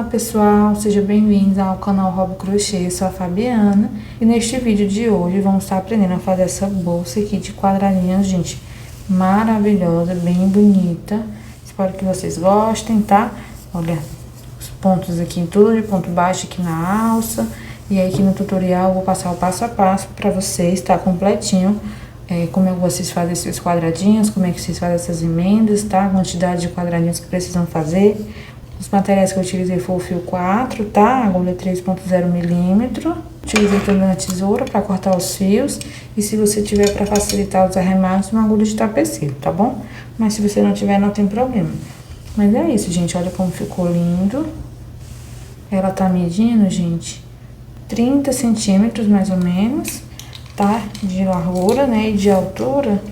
pessoal, sejam bem-vindos ao canal Hobby Crochê, eu sou a Fabiana e neste vídeo de hoje vamos estar aprendendo a fazer essa bolsa aqui de quadradinhos, gente, maravilhosa, bem bonita. Espero que vocês gostem, tá? Olha, os pontos aqui em tudo, de ponto baixo aqui na alça. E aí aqui no tutorial eu vou passar o passo a passo para vocês, tá? Completinho. Como é que vocês fazem esses quadradinhos, como é que vocês fazem essas emendas, tá? A quantidade de quadradinhos que precisam fazer. Os materiais que eu utilizei foi o fio 4, tá? Agulha 3.0 milímetro. Utilizei também a tesoura para cortar os fios. E se você tiver para facilitar os arremates, uma agulha de tapeceiro, tá bom? Mas se você não tiver, não tem problema. Mas é isso, gente. Olha como ficou lindo. Ela tá medindo, gente, 30 centímetros mais ou menos, tá? De largura, né? E de altura,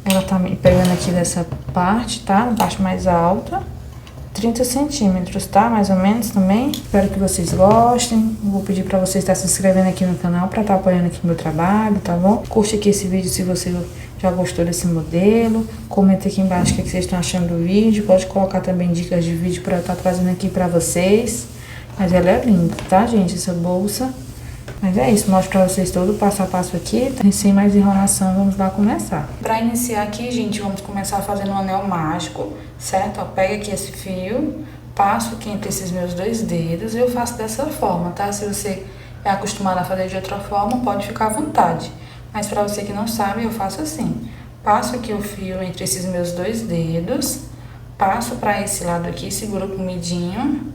ela tá pegando aqui dessa parte, tá? Na parte mais alta. 30 centímetros, tá? Mais ou menos também. Espero que vocês gostem. Vou pedir pra vocês estar se inscrevendo aqui no canal pra estar apoiando aqui o meu trabalho, tá bom? Curte aqui esse vídeo se você já gostou desse modelo. Comenta aqui embaixo o que vocês estão achando do vídeo. Pode colocar também dicas de vídeo pra eu estar trazendo aqui pra vocês. Mas ela é linda, tá, gente? Essa bolsa. Mas é isso, mostro pra vocês todo o passo a passo aqui. E sem mais enrolação, vamos lá começar. Pra iniciar aqui, gente, vamos começar fazendo um anel mágico, certo? Ó, pega aqui esse fio, passo aqui entre esses meus dois dedos e eu faço dessa forma, tá? Se você é acostumado a fazer de outra forma, pode ficar à vontade. Mas pra você que não sabe, eu faço assim. Passo aqui o fio entre esses meus dois dedos, passo pra esse lado aqui, seguro com o midinho,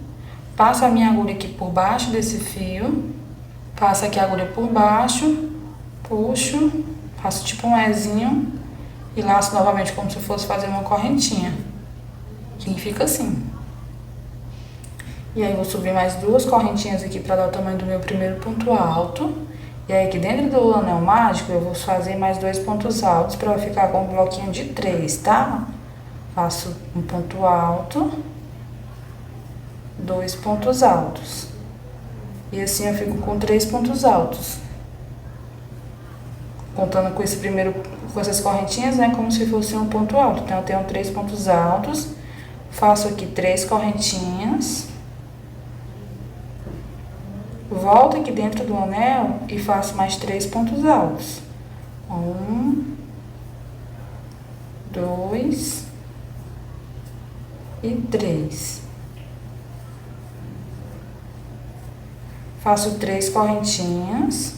passo a minha agulha aqui por baixo desse fio, passo aqui a agulha por baixo, puxo, faço tipo um Ezinho e laço novamente como se fosse fazer uma correntinha. Que fica assim. E aí vou subir mais duas correntinhas aqui para dar o tamanho do meu primeiro ponto alto. E aí aqui dentro do anel mágico eu vou fazer mais dois pontos altos para ficar com um bloquinho de 3, tá? Faço um ponto alto, dois pontos altos. E assim eu fico com 3 pontos altos. Contando com esse primeiro, com essas correntinhas, né? Como se fosse um ponto alto. Então eu tenho 3 pontos altos. Faço aqui 3 correntinhas. Volto aqui dentro do anel e faço mais 3 pontos altos. 1, 2 e 3. Faço 3 correntinhas,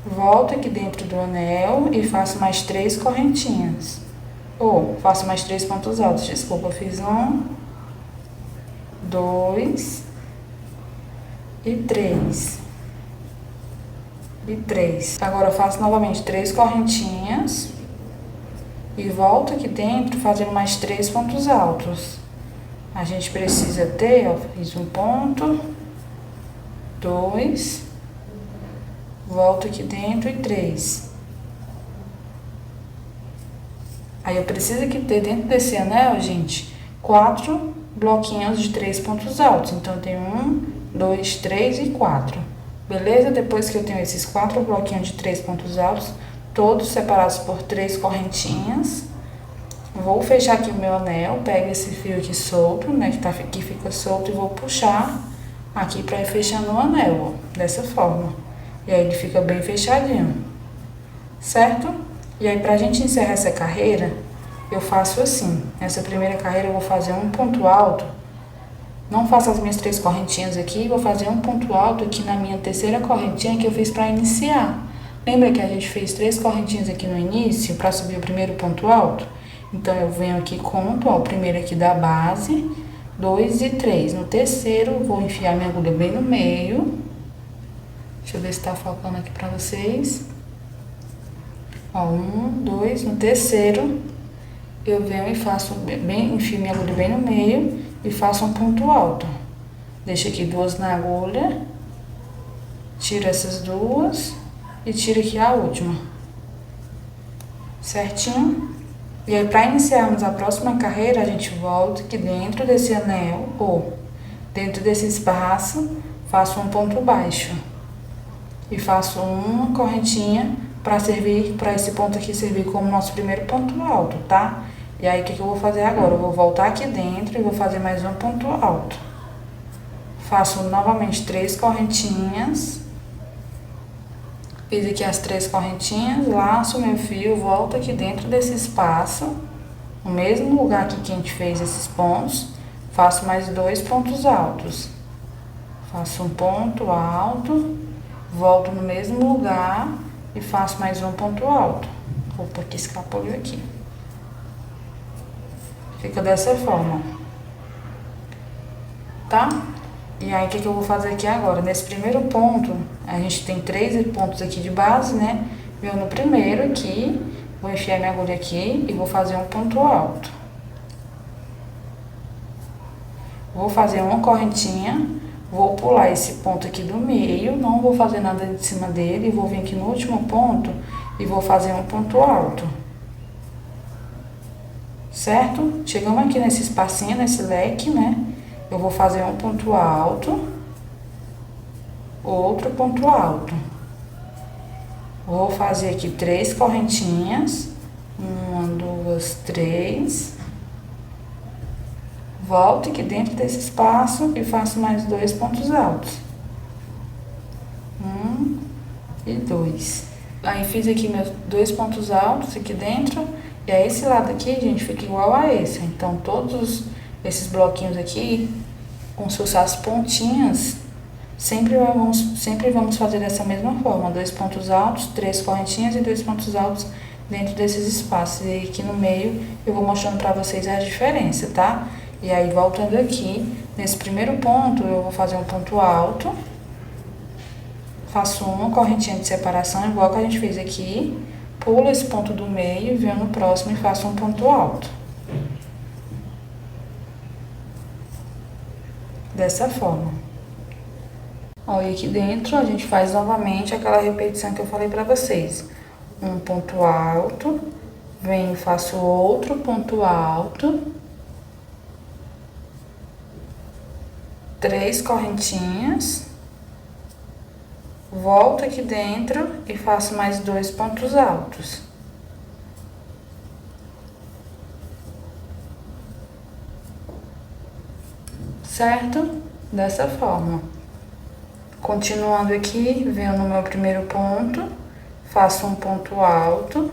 volto aqui dentro do anel e faço mais 3 correntinhas. Faço mais 3 pontos altos, desculpa, eu fiz 1, 2 e 3. E 3. Agora eu faço novamente 3 correntinhas e volto aqui dentro fazendo mais 3 pontos altos. A gente precisa ter, ó, fiz um ponto, 2, volto aqui dentro e 3. Aí eu preciso aqui ter dentro desse anel, gente, 4 bloquinhos de 3 pontos altos. Então eu tenho 1, 2, 3 e 4. Beleza? Depois que eu tenho esses 4 bloquinhos de 3 pontos altos, todos separados por 3 correntinhas, vou fechar aqui o meu anel, pego esse fio aqui solto, né, que fica solto, e vou puxar aqui pra ir fechando o anel, ó, dessa forma. E aí ele fica bem fechadinho, certo? E aí pra gente encerrar essa carreira, eu faço assim. Nessa primeira carreira eu vou fazer um ponto alto, não faço as minhas 3 correntinhas aqui, vou fazer um ponto alto aqui na minha terceira correntinha que eu fiz pra iniciar. Lembra que a gente fez 3 correntinhas aqui no início pra subir o primeiro ponto alto? Então, eu venho aqui, conto, ó, o primeiro aqui da base, 2 e 3. No terceiro, vou enfiar minha agulha bem no meio. Deixa eu ver se tá focando aqui pra vocês. Ó, 1, 2. No terceiro, eu venho e faço enfio minha agulha bem no meio e faço um ponto alto. Deixo aqui 2 na agulha, tiro essas 2 e tiro aqui a última. Certinho? E aí, para iniciarmos a próxima carreira, a gente volta aqui dentro desse anel, ou dentro desse espaço, faço um ponto baixo. E faço uma correntinha para esse ponto aqui servir como nosso primeiro ponto alto, tá? E aí, o que eu vou fazer agora? Eu vou voltar aqui dentro e vou fazer mais um ponto alto. Faço novamente 3 correntinhas. Fiz aqui as 3 correntinhas, laço meu fio, volto aqui dentro desse espaço, no mesmo lugar aqui que a gente fez esses pontos, faço mais 2 pontos altos. Faço um ponto alto, volto no mesmo lugar e faço mais um ponto alto. Vou pôr aqui escapulho aqui. Fica dessa forma, tá? E aí, o que eu vou fazer aqui agora? Nesse primeiro ponto, a gente tem 3 pontos aqui de base, né? Eu no primeiro aqui, vou enfiar minha agulha aqui e vou fazer um ponto alto. Vou fazer uma correntinha, vou pular esse ponto aqui do meio, não vou fazer nada de cima dele, vou vir aqui no último ponto e vou fazer um ponto alto. Certo? Chegamos aqui nesse espacinho, nesse leque, né? Eu vou fazer um ponto alto, outro ponto alto. Vou fazer aqui 3 correntinhas, 1, 2, 3. Volto aqui dentro desse espaço e faço mais 2 pontos altos. 1 e 2. Aí fiz aqui meus 2 pontos altos aqui dentro. E aí esse lado aqui, gente, fica igual a esse. Então, todos esses bloquinhos aqui, com suas pontinhas, sempre vamos fazer dessa mesma forma. 2 pontos altos, 3 correntinhas e 2 pontos altos dentro desses espaços. E aqui no meio, eu vou mostrando pra vocês a diferença, tá? E aí, voltando aqui, nesse primeiro ponto, eu vou fazer um ponto alto. Faço uma correntinha de separação, igual que a gente fez aqui. Pulo esse ponto do meio, venho no próximo e faço um ponto alto. Dessa forma. Ó, e aqui dentro a gente faz novamente aquela repetição que eu falei pra vocês. Um ponto alto, venho e faço outro ponto alto. 3 correntinhas. Volto aqui dentro e faço mais 2 pontos altos. Certo? Dessa forma. Continuando aqui, venho no meu primeiro ponto, faço um ponto alto,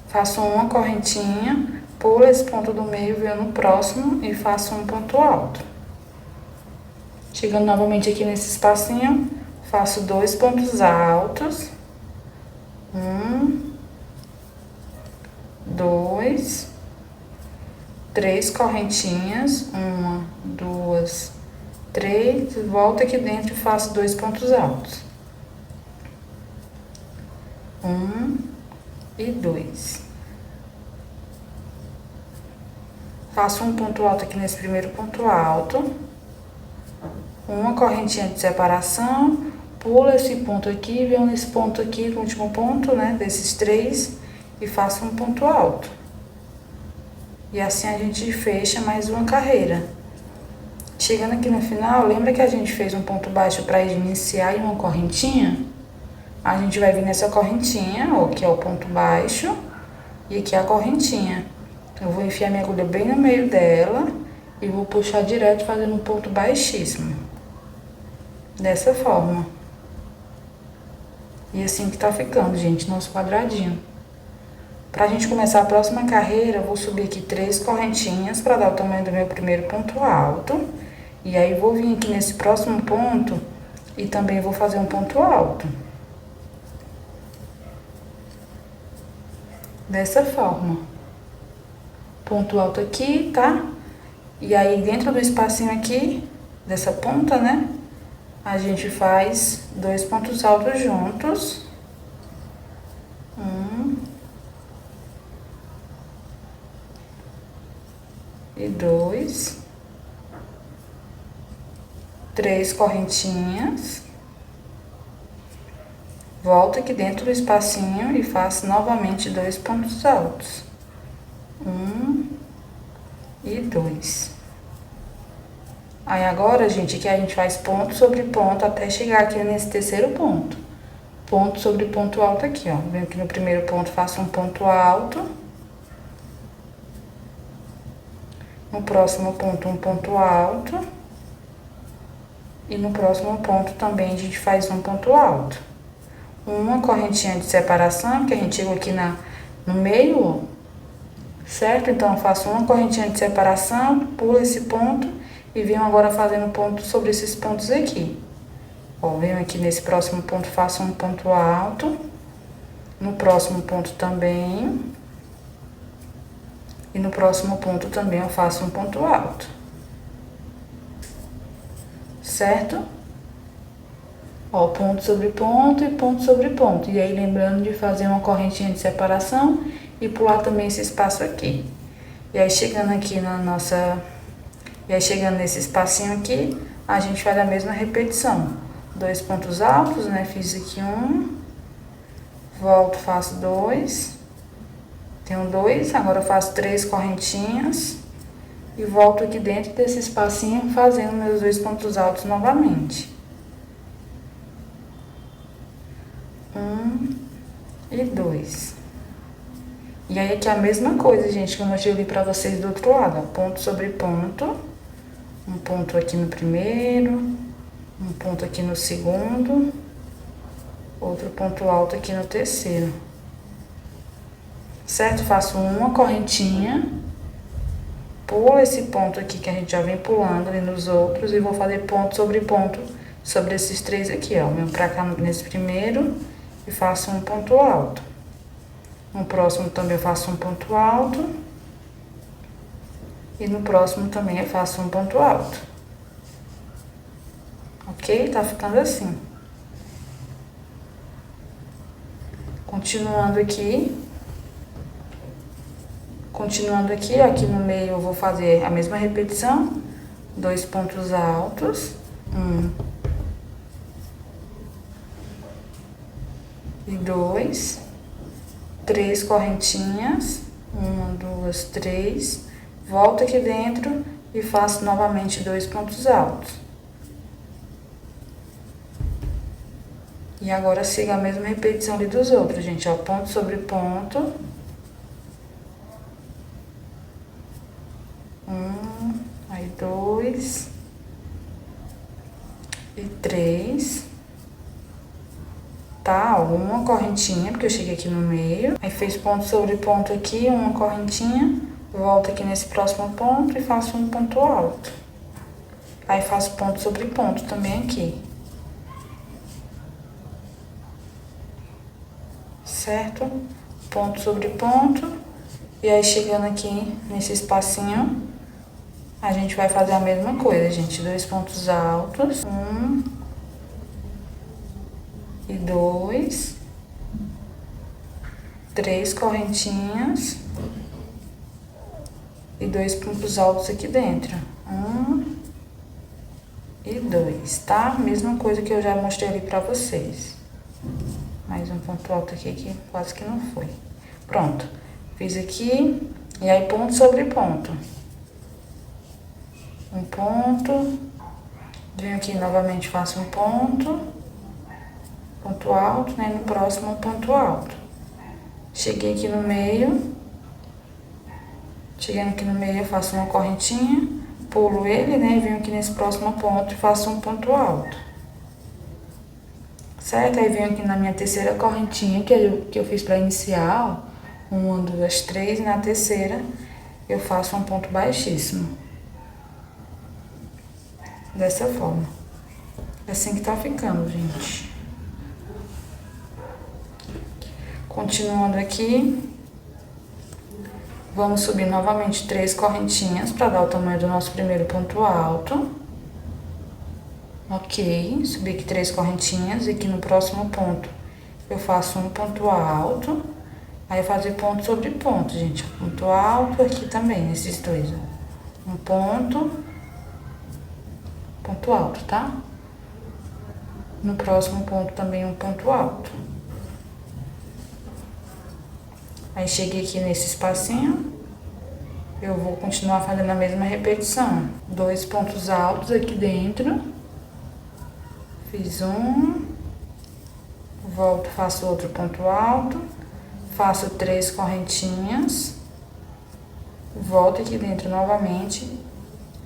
faço uma correntinha, pulo esse ponto do meio, venho no próximo e faço um ponto alto. Chegando novamente aqui nesse espacinho, faço 2 pontos altos. 1, 2, 3 correntinhas. 1, 2, 3. Volto aqui dentro e faço 2 pontos altos. 1 e 2. Faço um ponto alto aqui nesse primeiro ponto alto. Uma correntinha de separação, pulo esse ponto aqui, venho nesse ponto aqui, no último ponto, né, desses 3, e faço um ponto alto. E assim a gente fecha mais uma carreira. Chegando aqui no final, lembra que a gente fez um ponto baixo para iniciar em uma correntinha? A gente vai vir nessa correntinha, ó, que é o ponto baixo, e aqui é a correntinha. Eu vou enfiar minha agulha bem no meio dela e vou puxar direto fazendo um ponto baixíssimo. Dessa forma. E assim que tá ficando, gente, nosso quadradinho. Pra gente começar a próxima carreira, eu vou subir aqui 3 correntinhas pra dar o tamanho do meu primeiro ponto alto. E aí, vou vir aqui nesse próximo ponto e também vou fazer um ponto alto. Dessa forma. Ponto alto aqui, tá? E aí, dentro do espacinho aqui, dessa ponta, né? A gente faz 2 pontos altos juntos. 1 e 2. 3 correntinhas. Volto aqui dentro do espacinho e faço novamente 2 pontos altos. 1 e 2. Aí agora, gente, aqui a gente faz ponto sobre ponto até chegar aqui nesse terceiro ponto. Ponto sobre ponto alto aqui, ó. Venho aqui no primeiro ponto, faço um ponto alto. No próximo ponto, um ponto alto. E no próximo ponto também a gente faz um ponto alto. Uma correntinha de separação, que a gente chegou aqui no meio, ó. Certo? Então, eu faço uma correntinha de separação, pulo esse ponto e venho agora fazendo ponto sobre esses pontos aqui. Ó, venho aqui nesse próximo ponto, faço um ponto alto. No próximo ponto também. E no próximo ponto também eu faço um ponto alto. Certo? Ó, ponto sobre ponto e ponto sobre ponto. E aí, lembrando de fazer uma correntinha de separação e pular também esse espaço aqui. E aí, chegando aqui na nossa... E aí, chegando nesse espacinho aqui, a gente faz a mesma repetição. 2 pontos altos, né? Fiz aqui um. Volto, faço 2. Tenho 2, agora eu faço 3 correntinhas. E volto aqui dentro desse espacinho, fazendo meus 2 pontos altos novamente. 1 e 2. E aí, aqui é a mesma coisa, gente, que eu mostrei ali pra vocês do outro lado, ó. Ponto sobre ponto. Um ponto aqui no primeiro. Um ponto aqui no segundo. Outro ponto alto aqui no terceiro. Certo? Faço uma correntinha. Pulo esse ponto aqui que a gente já vem pulando ali nos outros. E vou fazer ponto sobre esses 3 aqui, ó. Venho pra cá nesse primeiro e faço um ponto alto. No próximo também eu faço um ponto alto. E no próximo também eu faço um ponto alto. Ok? Tá ficando assim. Continuando aqui. Aqui no meio eu vou fazer a mesma repetição. 2 pontos altos. 1 e 2. 3 correntinhas. 1, 2, 3. Volto aqui dentro e faço novamente 2 pontos altos. E agora sigo a mesma repetição ali dos outros, gente, ó. Ponto sobre ponto. 1, aí 2 e 3. Tá, ó, uma correntinha, porque eu cheguei aqui no meio. Aí fez ponto sobre ponto aqui, uma correntinha. Volto aqui nesse próximo ponto e faço um ponto alto. Aí faço ponto sobre ponto também aqui. Certo? Ponto sobre ponto. E aí, chegando aqui nesse espacinho, a gente vai fazer a mesma coisa, gente. 2 pontos altos. 1 e 2. 3 correntinhas. E 2 pontos altos aqui dentro. 1 e 2, tá? Mesma coisa que eu já mostrei ali pra vocês. Mais um ponto alto aqui que quase que não foi. Pronto. Fiz aqui. E aí, ponto sobre ponto. Um ponto. Venho aqui novamente, faço um ponto. Ponto alto, né? No próximo, um ponto alto. Cheguei aqui no meio. Chegando aqui no meio, eu faço uma correntinha, pulo ele, né? E venho aqui nesse próximo ponto e faço um ponto alto. Certo? Aí venho aqui na minha terceira correntinha que eu fiz pra iniciar, ó. 1, 2, 3. E na terceira, eu faço um ponto baixíssimo. Dessa forma. É assim que tá ficando, gente. Continuando aqui. Vamos subir novamente 3 correntinhas para dar o tamanho do nosso primeiro ponto alto. Ok, subi aqui 3 correntinhas e aqui no próximo ponto eu faço um ponto alto. Aí fazer ponto sobre ponto, gente. Ponto alto aqui também, nesses dois, ó. Um ponto alto, tá? No próximo ponto também um ponto alto. Aí, cheguei aqui nesse espacinho, eu vou continuar fazendo a mesma repetição. 2 pontos altos aqui dentro. Fiz um. Volto, faço outro ponto alto. Faço 3 correntinhas. volto aqui dentro novamente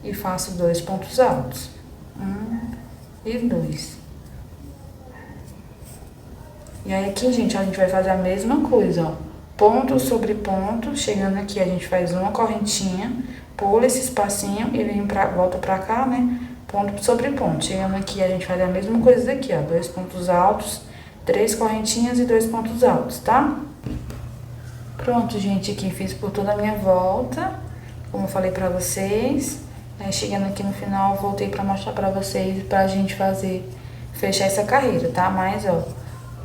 e faço 2 pontos altos. 1 e 2. E aí aqui, gente, a gente vai fazer a mesma coisa, ó. Ponto sobre ponto, chegando aqui a gente faz uma correntinha, pula esse espacinho e volta pra cá, né? Ponto sobre ponto. Chegando aqui a gente faz a mesma coisa daqui, ó. 2 pontos altos, 3 correntinhas e 2 pontos altos, tá? Pronto, gente, aqui fiz por toda a minha volta, como eu falei pra vocês. Chegando aqui no final, voltei pra mostrar pra vocês, pra gente fechar essa carreira, tá? Mas, ó,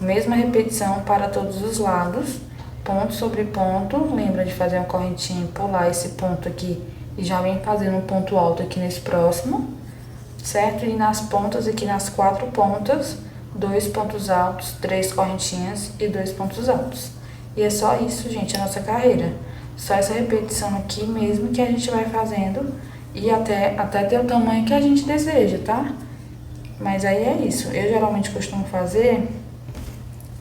mesma repetição para todos os lados, ponto sobre ponto. Lembra de fazer uma correntinha, pular esse ponto aqui e já vem fazendo um ponto alto aqui nesse próximo, certo? E nas pontas, aqui nas 4 pontas, 2 pontos altos, 3 correntinhas e 2 pontos altos. E é só isso, gente, a nossa carreira. Só essa repetição aqui mesmo que a gente vai fazendo e até ter o tamanho que a gente deseja, tá? Mas aí é isso. Eu geralmente costumo fazer,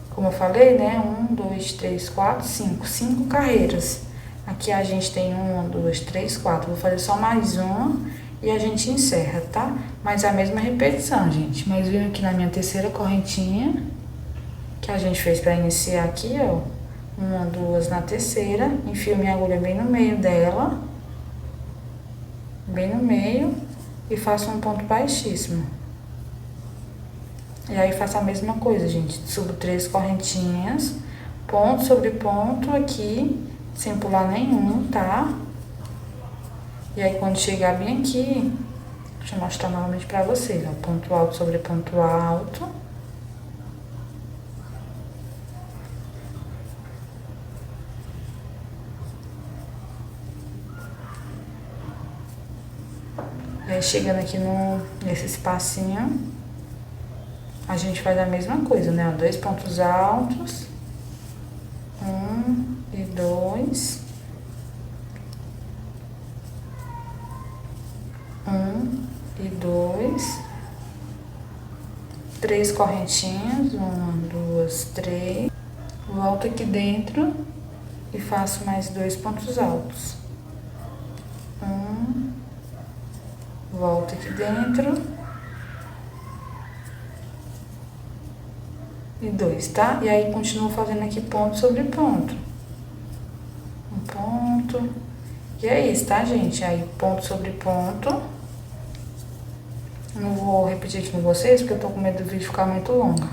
como eu falei, né? 1, 2, 3, 4, 5. 5 carreiras. Aqui a gente tem 1, 2, 3, 4. Vou fazer só mais uma e a gente encerra, tá? Mas é a mesma repetição, gente. Mas venho aqui na minha terceira correntinha, que a gente fez pra iniciar aqui, ó. 1, 2 na terceira. Enfio minha agulha bem no meio dela. Bem no meio. E faço um ponto baixíssimo. E aí faço a mesma coisa, gente. Subo 3 correntinhas, ponto sobre ponto aqui, sem pular nenhum, tá? E aí quando chegar bem aqui, deixa eu mostrar novamente pra vocês, ó. Ponto alto sobre ponto alto. E aí chegando aqui nesse espacinho, a gente faz a mesma coisa, né? 2 pontos altos. 1 e 2. 1 e 2. 3 correntinhas. 1, 2, 3. Volto aqui dentro e faço mais 2 pontos altos. 1. Volto aqui dentro. E 2, tá? E aí, continuo fazendo aqui ponto sobre ponto. Um ponto. E é isso, tá, gente? Aí, ponto sobre ponto. Não vou repetir aqui com vocês, porque eu tô com medo do vídeo ficar muito longo.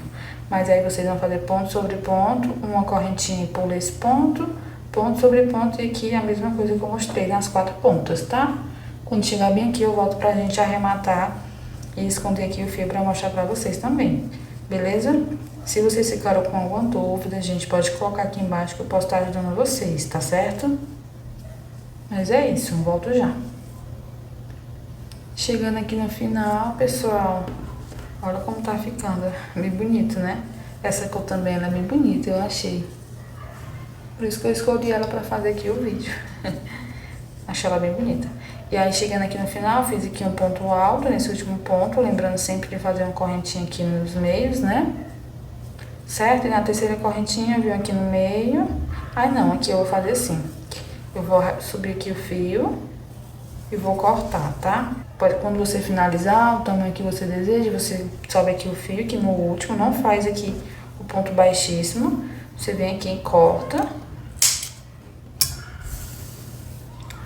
Mas aí, vocês vão fazer ponto sobre ponto, uma correntinha e pula esse ponto, ponto sobre ponto, e aqui a mesma coisa que eu mostrei nas 4 pontas, tá? Quando chegar bem aqui, eu volto pra gente arrematar e esconder aqui o fio pra mostrar pra vocês também, beleza? Se vocês ficaram com alguma dúvida, a gente pode colocar aqui embaixo que eu posso estar ajudando vocês, tá certo? Mas é isso, volto já. Chegando aqui no final, pessoal, olha como tá ficando, bem bonito, né? Essa cor também, ela é bem bonita, eu achei. Por isso que eu escolhi ela pra fazer aqui o vídeo. Achei ela bem bonita. E aí, chegando aqui no final, fiz aqui um ponto alto nesse último ponto, lembrando sempre de fazer uma correntinha aqui nos meios, né? Certo? E na terceira correntinha, eu venho aqui no meio. Aí não, aqui eu vou fazer assim. Eu vou subir aqui o fio e vou cortar, tá? Quando você finalizar o tamanho que você deseja, você sobe aqui o fio, que no último não faz aqui o ponto baixíssimo. Você vem aqui e corta.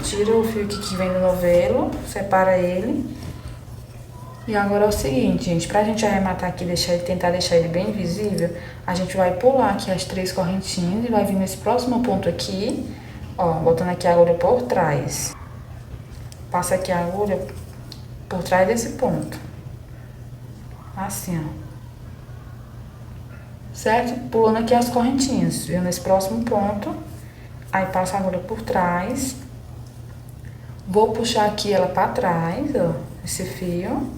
Tira o fio aqui que vem do novelo, separa ele. E agora é o seguinte, gente, pra gente arrematar aqui, tentar deixar ele bem visível, a gente vai pular aqui as 3 correntinhas e vai vir nesse próximo ponto aqui, ó, botando aqui a agulha por trás. Passa aqui a agulha por trás desse ponto. Assim, ó. Certo? Pulando aqui as correntinhas, viu? Nesse próximo ponto, aí passa a agulha por trás. Vou puxar aqui ela pra trás, ó, esse fio,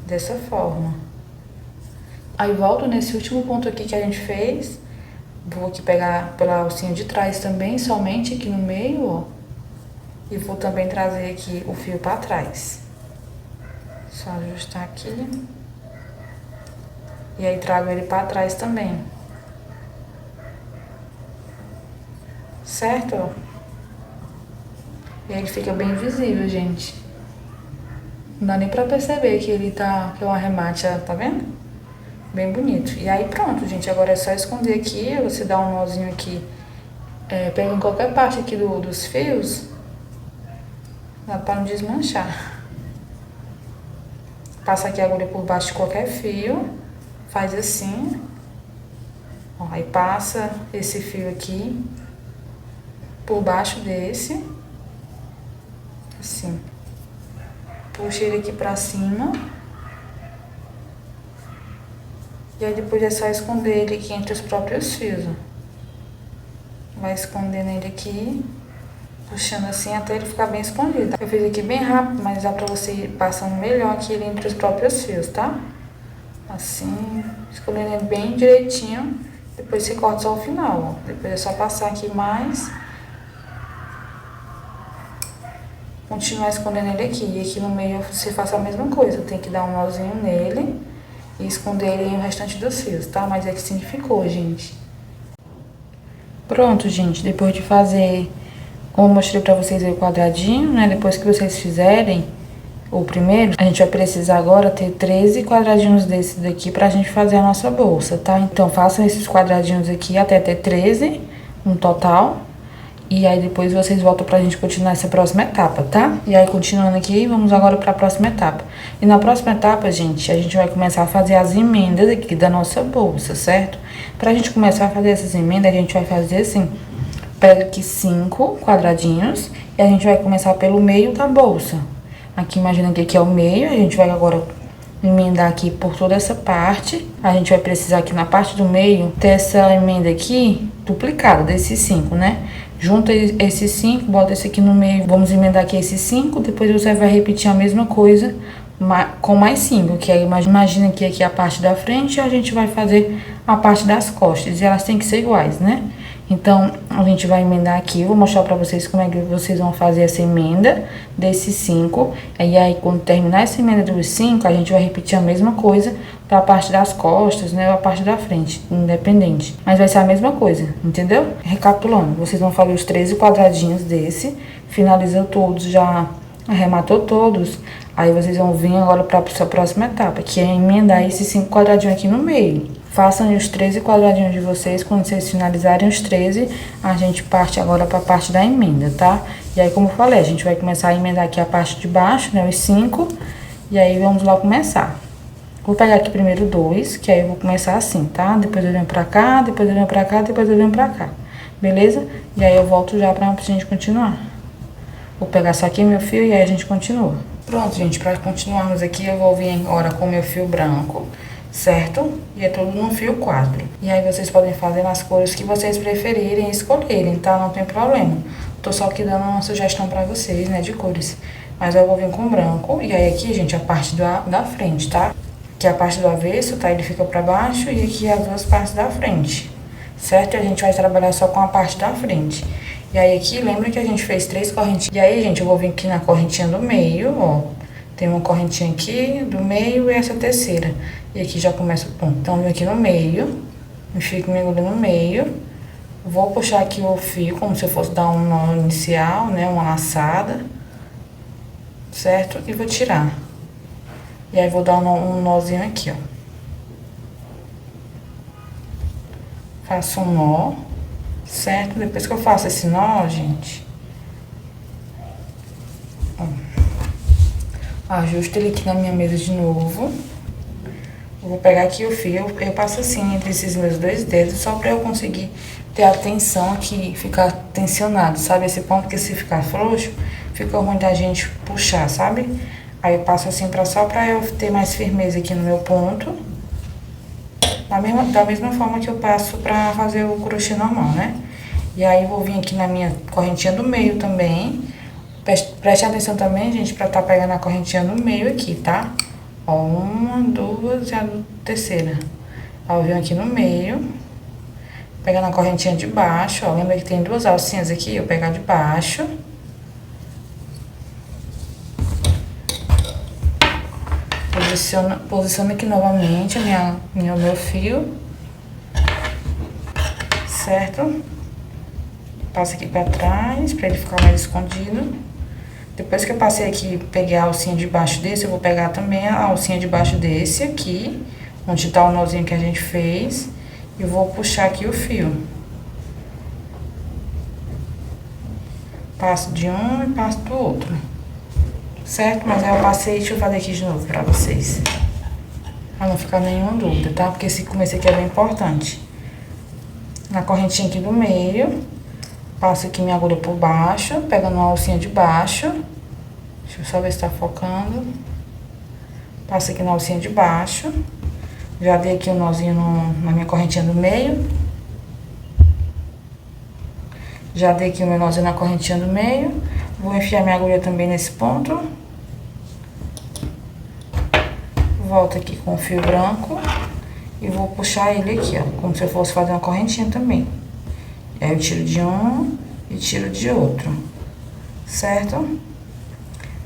dessa forma. Aí volto nesse último ponto aqui que a gente fez, vou aqui pegar pela alcinha de trás também, somente aqui no meio, ó. E vou também trazer aqui o fio pra trás. Só ajustar aqui. E aí trago ele pra trás também. Certo, ó? E aí ele fica bem visível, gente. Não dá nem pra perceber que ele tá, que é um arremate, tá vendo? Bem bonito. E aí pronto, gente, agora é só esconder aqui, você dá um nozinho aqui, pega em qualquer parte aqui dos fios, dá pra não desmanchar. Passa aqui a agulha por baixo de qualquer fio, faz assim, ó, aí passa esse fio aqui por baixo desse, assim, puxa ele aqui pra cima, e aí depois é só esconder ele aqui entre os próprios fios, ó. Vai escondendo ele aqui, puxando assim até ele ficar bem escondido. Eu fiz aqui bem rápido, mas dá pra você ir passando melhor aqui ele entre os próprios fios, tá? Assim, escolhendo ele bem direitinho, depois você corta só o final, ó. Depois é só passar aqui mais, continuar escondendo ele aqui. E aqui no meio você faça a mesma coisa, tem que dar um nozinho nele e esconder ele em o restante dos fios, tá? Mas é que sim ficou, gente. Pronto, gente, depois de fazer, como eu mostrei pra vocês aí o quadradinho, né? Depois que vocês fizerem o primeiro, a gente vai precisar agora ter 13 quadradinhos desses daqui pra gente fazer a nossa bolsa, tá? Então, façam esses quadradinhos aqui até ter 13 no total. E aí, depois vocês voltam pra gente continuar essa próxima etapa, tá? E aí, continuando aqui, vamos agora pra próxima etapa. E na próxima etapa, gente, a gente vai começar a fazer as emendas aqui da nossa bolsa, certo? Pra gente começar a fazer essas emendas, a gente vai fazer assim, pega aqui 5 quadradinhos e a gente vai começar pelo meio da bolsa. Aqui, imagina que aqui é o meio, a gente vai agora emendar aqui por toda essa parte. A gente vai precisar aqui na parte do meio ter essa emenda aqui duplicada desses 5, né? Junta esses 5, bota esse aqui no meio, vamos emendar aqui esses 5, depois você vai repetir a mesma coisa com mais 5, que aí imagina que aqui é a parte da frente e a gente vai fazer a parte das costas, e elas têm que ser iguais, né? Então, a gente vai emendar aqui, vou mostrar pra vocês como é que vocês vão fazer essa emenda desses 5. E aí, quando terminar essa emenda dos 5, a gente vai repetir a mesma coisa pra parte das costas, né, ou a parte da frente, independente. Mas vai ser a mesma coisa, entendeu? Recapitulando, vocês vão fazer os 13 quadradinhos desse, finalizou todos, já arrematou todos. Aí, vocês vão vir agora pra sua próxima etapa, que é emendar esses 5 quadradinhos aqui no meio. Façam os 13 quadradinhos de vocês, quando vocês finalizarem os 13, a gente parte agora para a parte da emenda, tá? E aí, como eu falei, a gente vai começar a emendar aqui a parte de baixo, né, os 5, e aí vamos lá começar. Vou pegar aqui primeiro 2, que aí eu vou começar assim, tá? Depois eu venho pra cá, depois eu venho pra cá, depois eu venho pra cá, beleza? E aí eu volto já pra gente continuar. Vou pegar só aqui meu fio e aí a gente continua. Pronto, gente, pra continuarmos aqui, eu vou vir agora com o meu fio branco, certo? E é tudo no fio 4. E aí vocês podem fazer nas cores que vocês preferirem escolherem, tá? Não tem problema. Tô só aqui dando uma sugestão pra vocês, né, de cores. Mas eu vou vir com branco. E aí aqui, gente, a parte da frente, tá? Aqui é a parte do avesso, tá? Ele fica pra baixo e aqui as duas partes da frente, certo? E a gente vai trabalhar só com a parte da frente. E aí aqui, lembra que a gente fez 3 correntinhas. E aí, gente, eu vou vir aqui na correntinha do meio, ó. Tem uma correntinha aqui do meio e essa terceira. E aqui já começa o ponto. Então, eu venho aqui no meio, me fico me agulha no meio. Vou puxar aqui o fio como se eu fosse dar um nó inicial, né? Uma laçada, certo? E vou tirar. E aí, vou dar um nozinho aqui, ó. Faço um nó, certo? Depois que eu faço esse nó, gente, ó, ajusto ele aqui na minha mesa de novo. Eu vou pegar aqui o fio, eu passo assim entre esses meus 2 dedos, só pra eu conseguir ter a tensão aqui, ficar tensionado, sabe? Esse ponto que se ficar frouxo, fica ruim da gente puxar, sabe? Aí eu passo assim só pra eu ter mais firmeza aqui no meu ponto. Da mesma forma que eu passo pra fazer o crochê normal, né? E aí eu vou vir aqui na minha correntinha do meio também. Preste atenção também, gente, pra tá pegando a correntinha no meio aqui, tá? Ó, 1, 2 e a terceira. Ó, eu venho aqui no meio, pegando a correntinha de baixo, ó. Lembra que tem 2 alcinhas aqui? Eu pegar de baixo. Posiciono aqui novamente o meu fio, certo? Passo aqui pra trás, pra ele ficar mais escondido. Depois que eu passei aqui, peguei a alcinha de baixo desse, eu vou pegar também a alcinha de baixo desse aqui, onde tá o nozinho que a gente fez, e vou puxar aqui o fio. Passo de um e passo do outro. Certo? Mas aí eu passei, deixa eu fazer aqui de novo pra vocês. Pra não ficar nenhuma dúvida, tá? Porque esse começo aqui é bem importante. Na correntinha aqui do meio, passo aqui minha agulha por baixo, pegando uma alcinha de baixo. Deixa eu só ver se tá focando. Passo aqui na alcinha de baixo. Já dei aqui um nozinho na minha correntinha do meio. Já dei aqui o meu nozinho na correntinha do meio. Vou enfiar minha agulha também nesse ponto. Volto aqui com o fio branco. E vou puxar ele aqui, ó. Como se eu fosse fazer uma correntinha também. Aí eu tiro de um e tiro de outro. Certo?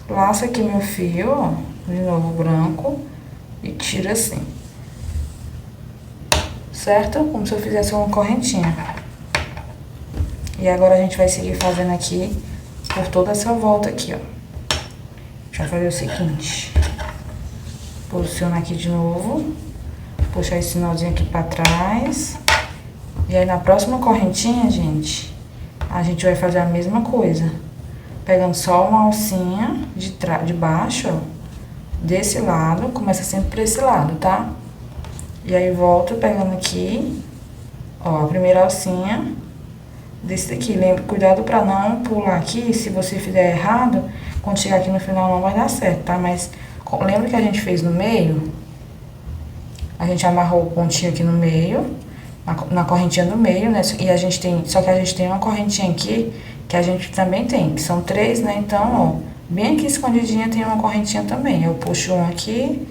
Laço aqui meu fio, ó. De novo branco. E tiro assim. Certo? Como se eu fizesse uma correntinha. E agora a gente vai seguir fazendo aqui por toda essa volta aqui, ó. Deixa eu fazer o seguinte. Posicionar aqui de novo. Puxar esse nozinho aqui pra trás. E aí na próxima correntinha, gente, a gente vai fazer a mesma coisa. Pegando só uma alcinha de baixo, ó. Desse lado, começa sempre por esse lado, tá? E aí volto pegando aqui, ó, a primeira alcinha desse daqui. Lembra, cuidado pra não pular aqui, se você fizer errado, quando chegar aqui no final não vai dar certo, tá? Mas lembra que a gente fez no meio? A gente amarrou o pontinho aqui no meio, na correntinha do meio, né? E a gente tem, só que a gente tem uma correntinha aqui, que a gente também tem, que são 3, né? Então, ó, bem aqui escondidinha tem uma correntinha também. Eu puxo uma aqui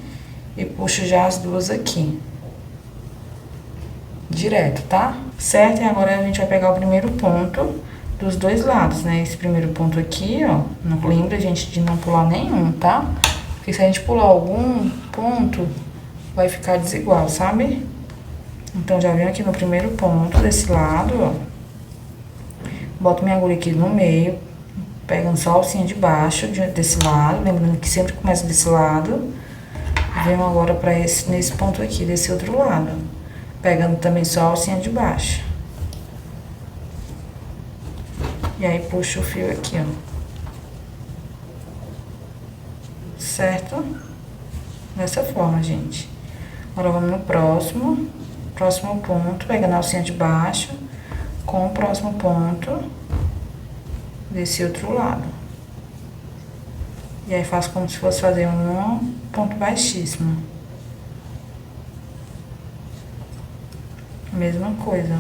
e puxo já as duas aqui. Direto, tá? Certo? E agora a gente vai pegar o primeiro ponto dos dois lados, né? Esse primeiro ponto aqui, ó, não lembra, gente, de não pular nenhum, tá? Porque se a gente pular algum ponto, vai ficar desigual, sabe? Então, já venho aqui no primeiro ponto desse lado, ó. Boto minha agulha aqui no meio, pegando só a alcinha de baixo desse lado, lembrando que sempre começa desse lado. Venho agora pra nesse ponto aqui, desse outro lado. Pegando também só a alcinha de baixo. E aí, puxo o fio aqui, ó. Certo? Dessa forma, gente. Agora, vamos no próximo ponto, pegando a alcinha de baixo com o próximo ponto desse outro lado. E aí, faço como se fosse fazer um ponto baixíssimo. Mesma coisa.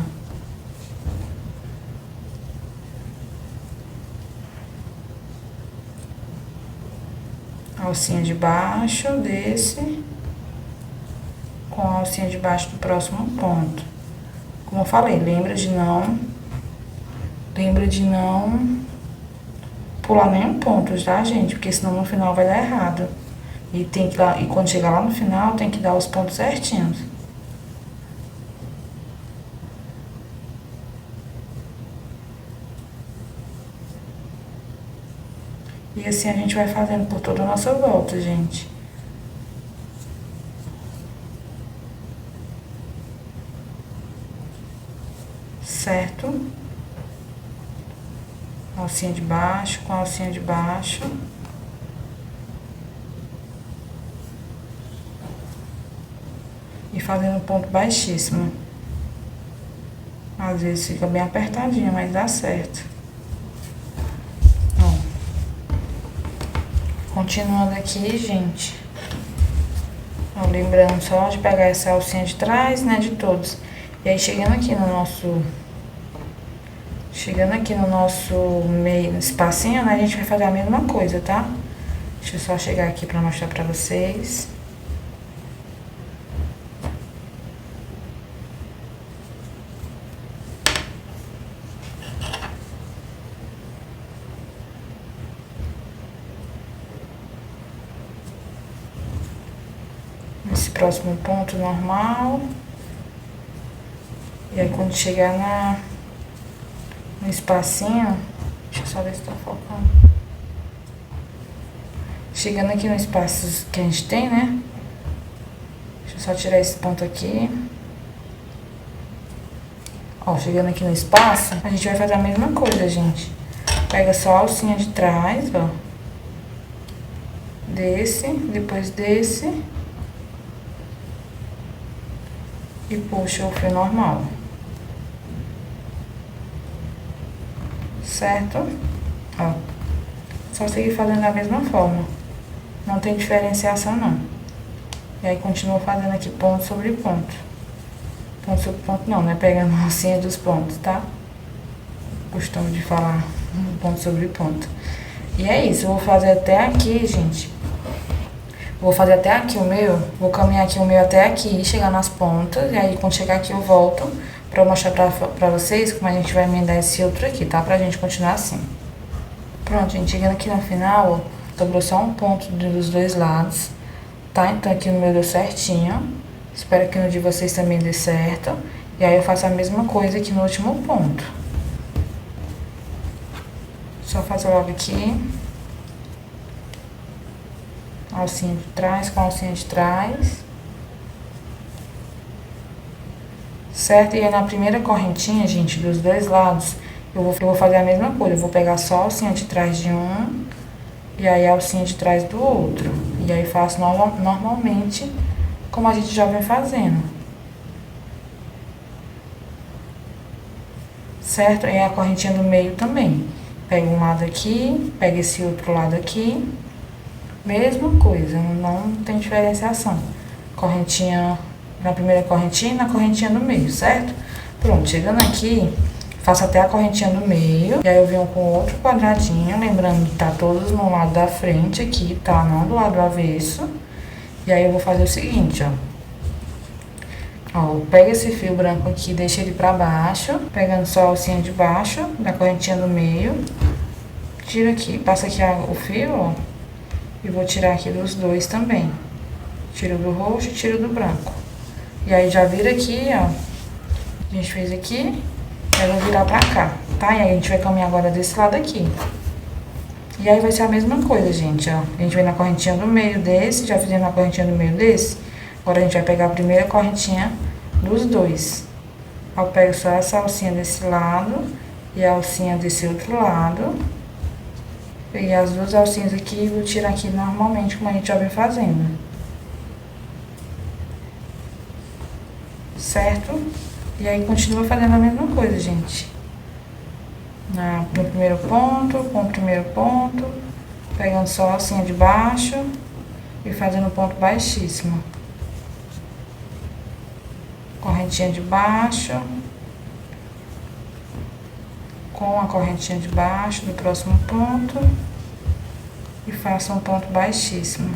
Alcinha de baixo desse com a alcinha de baixo do próximo ponto. Como eu falei, lembra de não pular nenhum ponto, tá, gente? Porque senão no final vai dar errado. E tem que e quando chegar lá no final, tem que dar os pontos certinhos. E assim a gente vai fazendo por toda a nossa volta, gente. Certo? Alcinha de baixo com alcinha de baixo. E fazendo um ponto baixíssimo. Às vezes fica bem apertadinho, mas dá certo. Continuando aqui, gente. Ó, lembrando só de pegar essa alcinha de trás, né, de todos. E aí, chegando aqui no nosso meio, espacinho, né, a gente vai fazer a mesma coisa, tá? Deixa eu só chegar aqui pra mostrar pra vocês. Esse próximo ponto normal. E aí, quando chegar no espacinho, deixa eu só ver se tá focando. Chegando aqui no espaço que a gente tem, né? Deixa eu só tirar esse ponto aqui. Ó, chegando aqui no espaço, a gente vai fazer a mesma coisa, gente. Pega só a alcinha de trás, ó. Desce, depois desce. E puxa o fio normal. Certo? Ó. Só seguir fazendo da mesma forma. Não tem diferenciação, não. E aí, continua fazendo aqui ponto sobre ponto. Ponto sobre ponto não, né? Pegando a alcinha dos pontos, tá? Costumo de falar ponto sobre ponto. E é isso, eu vou fazer até aqui, gente. Vou fazer até aqui o meu. Vou caminhar aqui o meu até aqui, chegar nas pontas. E aí, quando chegar aqui, eu volto pra mostrar pra vocês como a gente vai emendar esse outro aqui, tá? Pra gente continuar assim. Pronto, gente, chegando aqui no final, ó, sobrou só um ponto dos dois lados, tá? Então aqui no meu deu certinho. Espero que no de vocês também dê certo. E aí eu faço a mesma coisa aqui no último ponto. Só faço logo aqui. Alcinha de trás com alcinha de trás. Certo? E aí na primeira correntinha, gente, dos dois lados, eu vou fazer a mesma coisa. Eu vou pegar só a alcinha de trás de um e aí a alcinha de trás do outro. E aí faço normalmente como a gente já vem fazendo. Certo? E a correntinha do meio também. Pega um lado aqui, pega esse outro lado aqui. Mesma coisa, não tem diferenciação. Correntinha na primeira correntinha e na correntinha do meio, certo? Pronto, chegando aqui, faço até a correntinha do meio. E aí eu venho com outro quadradinho, lembrando que tá todos no lado da frente aqui, tá? Não do lado do avesso. E aí eu vou fazer o seguinte, ó. Ó, pega esse fio branco aqui, deixa ele pra baixo, pegando só a alcinha de baixo da correntinha do meio. Tira aqui, passa aqui o fio, ó. E vou tirar aqui dos dois também. Tiro do roxo e tiro do branco. E aí já vira aqui, ó. A gente fez aqui. Eu vou virar pra cá, tá? E aí a gente vai caminhar agora desse lado aqui. E aí vai ser a mesma coisa, gente, ó. A gente vem na correntinha do meio desse, já fizemos a correntinha do meio desse. Agora a gente vai pegar a primeira correntinha dos dois. Eu pego só essa alcinha desse lado e a alcinha desse outro lado. Peguei as duas alcinhas aqui e vou tirar aqui normalmente, como a gente já vem fazendo. Certo? E aí continua fazendo a mesma coisa, gente. No primeiro ponto, com o primeiro ponto, pegando só a alcinha de baixo e fazendo ponto baixíssimo. Correntinha de baixo, com a correntinha de baixo do próximo ponto e faço um ponto baixíssimo.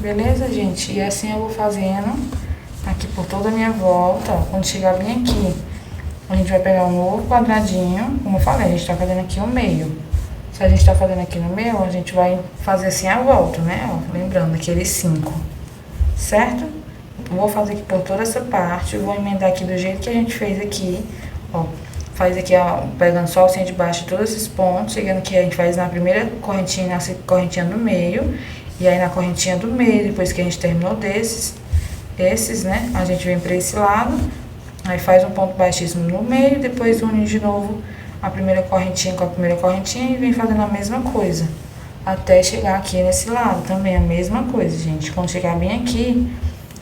Beleza, gente? E assim eu vou fazendo aqui por toda a minha volta, ó. Quando chegar bem aqui, a gente vai pegar um novo quadradinho. Como eu falei, a gente tá fazendo aqui o meio. Se a gente tá fazendo aqui no meio, a gente vai fazer assim a volta, né? Ó, lembrando, aqueles 5. Certo? Vou fazer aqui por toda essa parte. Vou emendar aqui do jeito que a gente fez aqui. Ó, faz aqui, ó, pegando só a alcinha de baixo todos esses pontos. Chegando aqui, a gente faz na primeira correntinha, na correntinha do meio. E aí na correntinha do meio, depois que a gente terminou esses, né? A gente vem pra esse lado, aí faz um ponto baixíssimo no meio, depois une de novo a primeira correntinha com a primeira correntinha e vem fazendo a mesma coisa. Até chegar aqui nesse lado também, a mesma coisa, gente. Quando chegar bem aqui,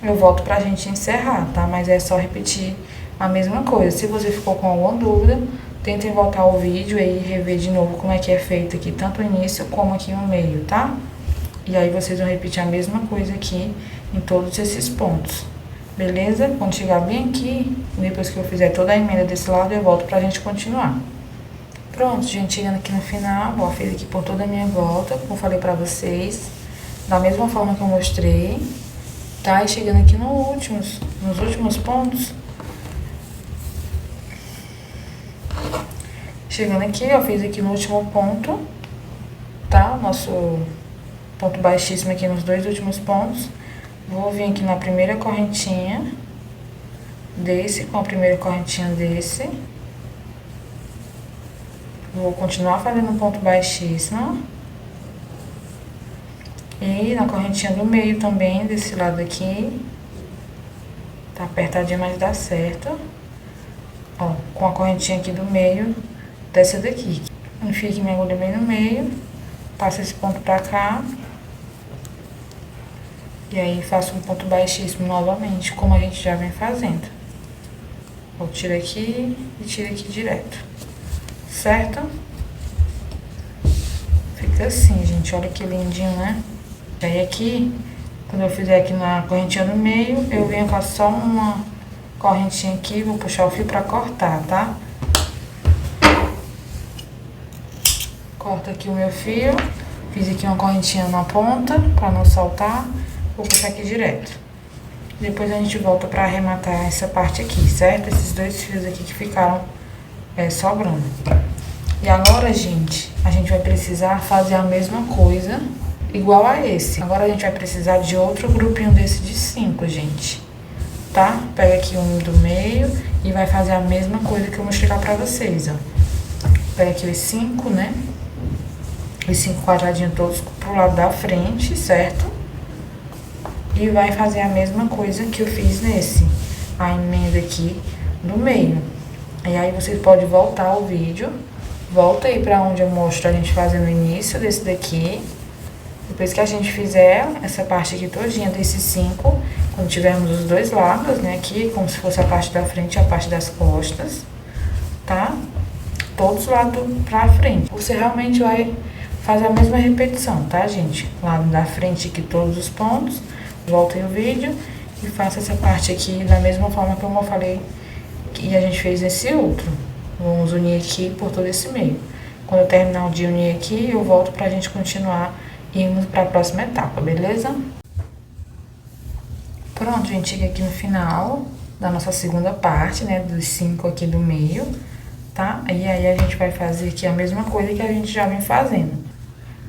eu volto pra gente encerrar, tá? Mas é só repetir a mesma coisa. Se você ficou com alguma dúvida, tentem voltar ao vídeo e rever de novo como é que é feito aqui, tanto o início como aqui no meio, tá? E aí vocês vão repetir a mesma coisa aqui em todos esses pontos, beleza? Quando chegar bem aqui, depois que eu fizer toda a emenda desse lado, eu volto pra gente continuar. Pronto, gente, chegando aqui no final, ó, fiz aqui por toda a minha volta, como eu falei pra vocês, da mesma forma que eu mostrei, tá? E chegando aqui nos últimos pontos, chegando aqui, ó, fiz aqui no último ponto, tá? Nosso ponto baixíssimo aqui nos dois últimos pontos. Vou vir aqui na primeira correntinha desse, com a primeira correntinha desse. Vou continuar fazendo um ponto baixíssimo. E na correntinha do meio também, desse lado aqui. Tá apertadinho, mas dá certo. Ó, com a correntinha aqui do meio, dessa daqui. Enfio aqui minha agulha bem no meio. Passo esse ponto pra cá. E aí faço um ponto baixíssimo novamente, como a gente já vem fazendo. Vou tirar aqui e tiro aqui direto. Certo? Fica assim, gente. Olha que lindinho, né? E aí aqui, quando eu fizer aqui na correntinha do meio, eu venho, faço só uma correntinha aqui, vou puxar o fio pra cortar, tá? Corto aqui o meu fio. Fiz aqui uma correntinha na ponta, pra não saltar. Vou puxar aqui direto. Depois a gente volta pra arrematar essa parte aqui, certo? Esses dois fios aqui que ficaram sobrando. E agora, gente, a gente vai precisar fazer a mesma coisa, igual a esse. Agora a gente vai precisar de outro grupinho desse de 5, gente. Tá? Pega aqui um do meio e vai fazer a mesma coisa que eu mostrei lá pra vocês, ó. Pega aqui os 5, né? Os 5 quadradinhos todos pro lado da frente, certo? E vai fazer a mesma coisa que eu fiz nesse, a emenda aqui do meio. E aí vocês podem voltar ao vídeo, volta aí pra onde eu mostro a gente fazendo o início desse daqui. Depois que a gente fizer essa parte aqui todinha desses 5, quando tivermos os dois lados, né, aqui, como se fosse a parte da frente e a parte das costas, tá? Todos lados pra frente. Você realmente vai fazer a mesma repetição, tá, gente? Lado da frente aqui, todos os pontos. Voltem o vídeo e faça essa parte aqui da mesma forma como eu falei que a gente fez nesse outro. Vamos unir aqui por todo esse meio. Quando eu terminar de unir aqui, eu volto pra gente continuar e irmos pra próxima etapa, beleza? Pronto, gente, cheguei aqui no final da nossa segunda parte, né, dos 5 aqui do meio, tá? E aí a gente vai fazer aqui a mesma coisa que a gente já vem fazendo.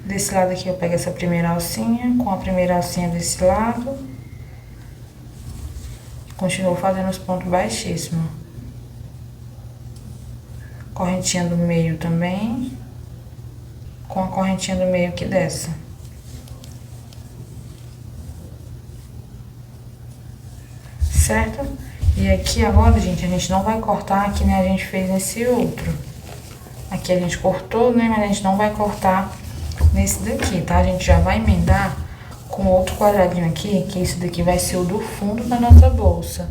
Desse lado aqui eu pego essa primeira alcinha, com a primeira alcinha desse lado. Continuo fazendo os pontos baixíssimos. Correntinha do meio também. Com a correntinha do meio aqui dessa. Certo? E aqui agora, gente, a gente não vai cortar que nem a gente fez nesse outro. Aqui a gente cortou, né? Mas a gente não vai cortar nesse daqui, tá? A gente já vai emendar com outro quadradinho aqui, que esse daqui vai ser o do fundo da nossa bolsa.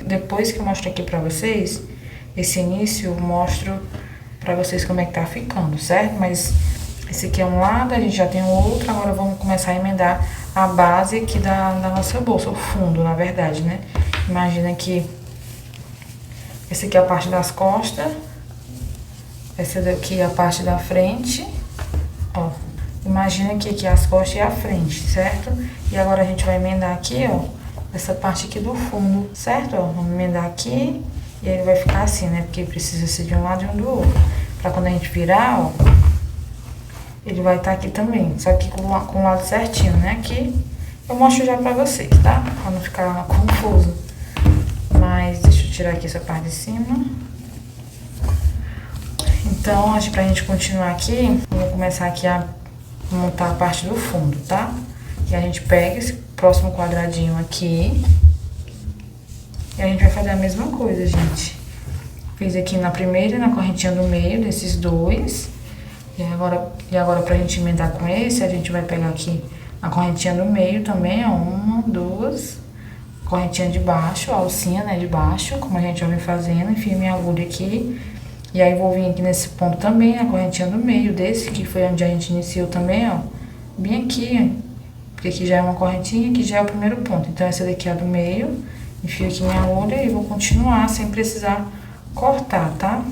Depois que eu mostro aqui pra vocês, esse início eu mostro pra vocês como é que tá ficando, certo? Mas esse aqui é um lado, a gente já tem o outro, agora vamos começar a emendar a base aqui da nossa bolsa, o fundo, na verdade, né? Imagina que esse aqui é a parte das costas, essa daqui é a parte da frente, ó. Imagina que aqui as costas e a frente, certo? E agora a gente vai emendar aqui, ó, essa parte aqui do fundo, certo? Ó, vamos emendar aqui e aí ele vai ficar assim, né? Porque precisa ser de um lado e um do outro. Pra quando a gente virar, ó, ele vai estar aqui também, só que com o lado certinho, né? Aqui eu mostro já pra vocês, tá? Pra não ficar confuso. Mas deixa eu tirar aqui essa parte de cima. Então, acho que pra gente continuar aqui, eu vou começar aqui a montar a parte do fundo, tá? E a gente pega esse próximo quadradinho aqui e a gente vai fazer a mesma coisa, gente. Fiz aqui na primeira e na correntinha do meio desses dois. E agora pra gente emendar com esse, a gente vai pegar aqui a correntinha do meio também, ó, 1, 2, correntinha de baixo, a alcinha, né, de baixo, como a gente já vem fazendo, enfio minha agulha aqui, e aí vou vir aqui nesse ponto também, a correntinha do meio desse, que foi onde a gente iniciou também, ó, bem aqui, ó, porque aqui já é uma correntinha, aqui já é o primeiro ponto, então essa daqui é a do meio, enfio aqui minha agulha e vou continuar sem precisar cortar, tá?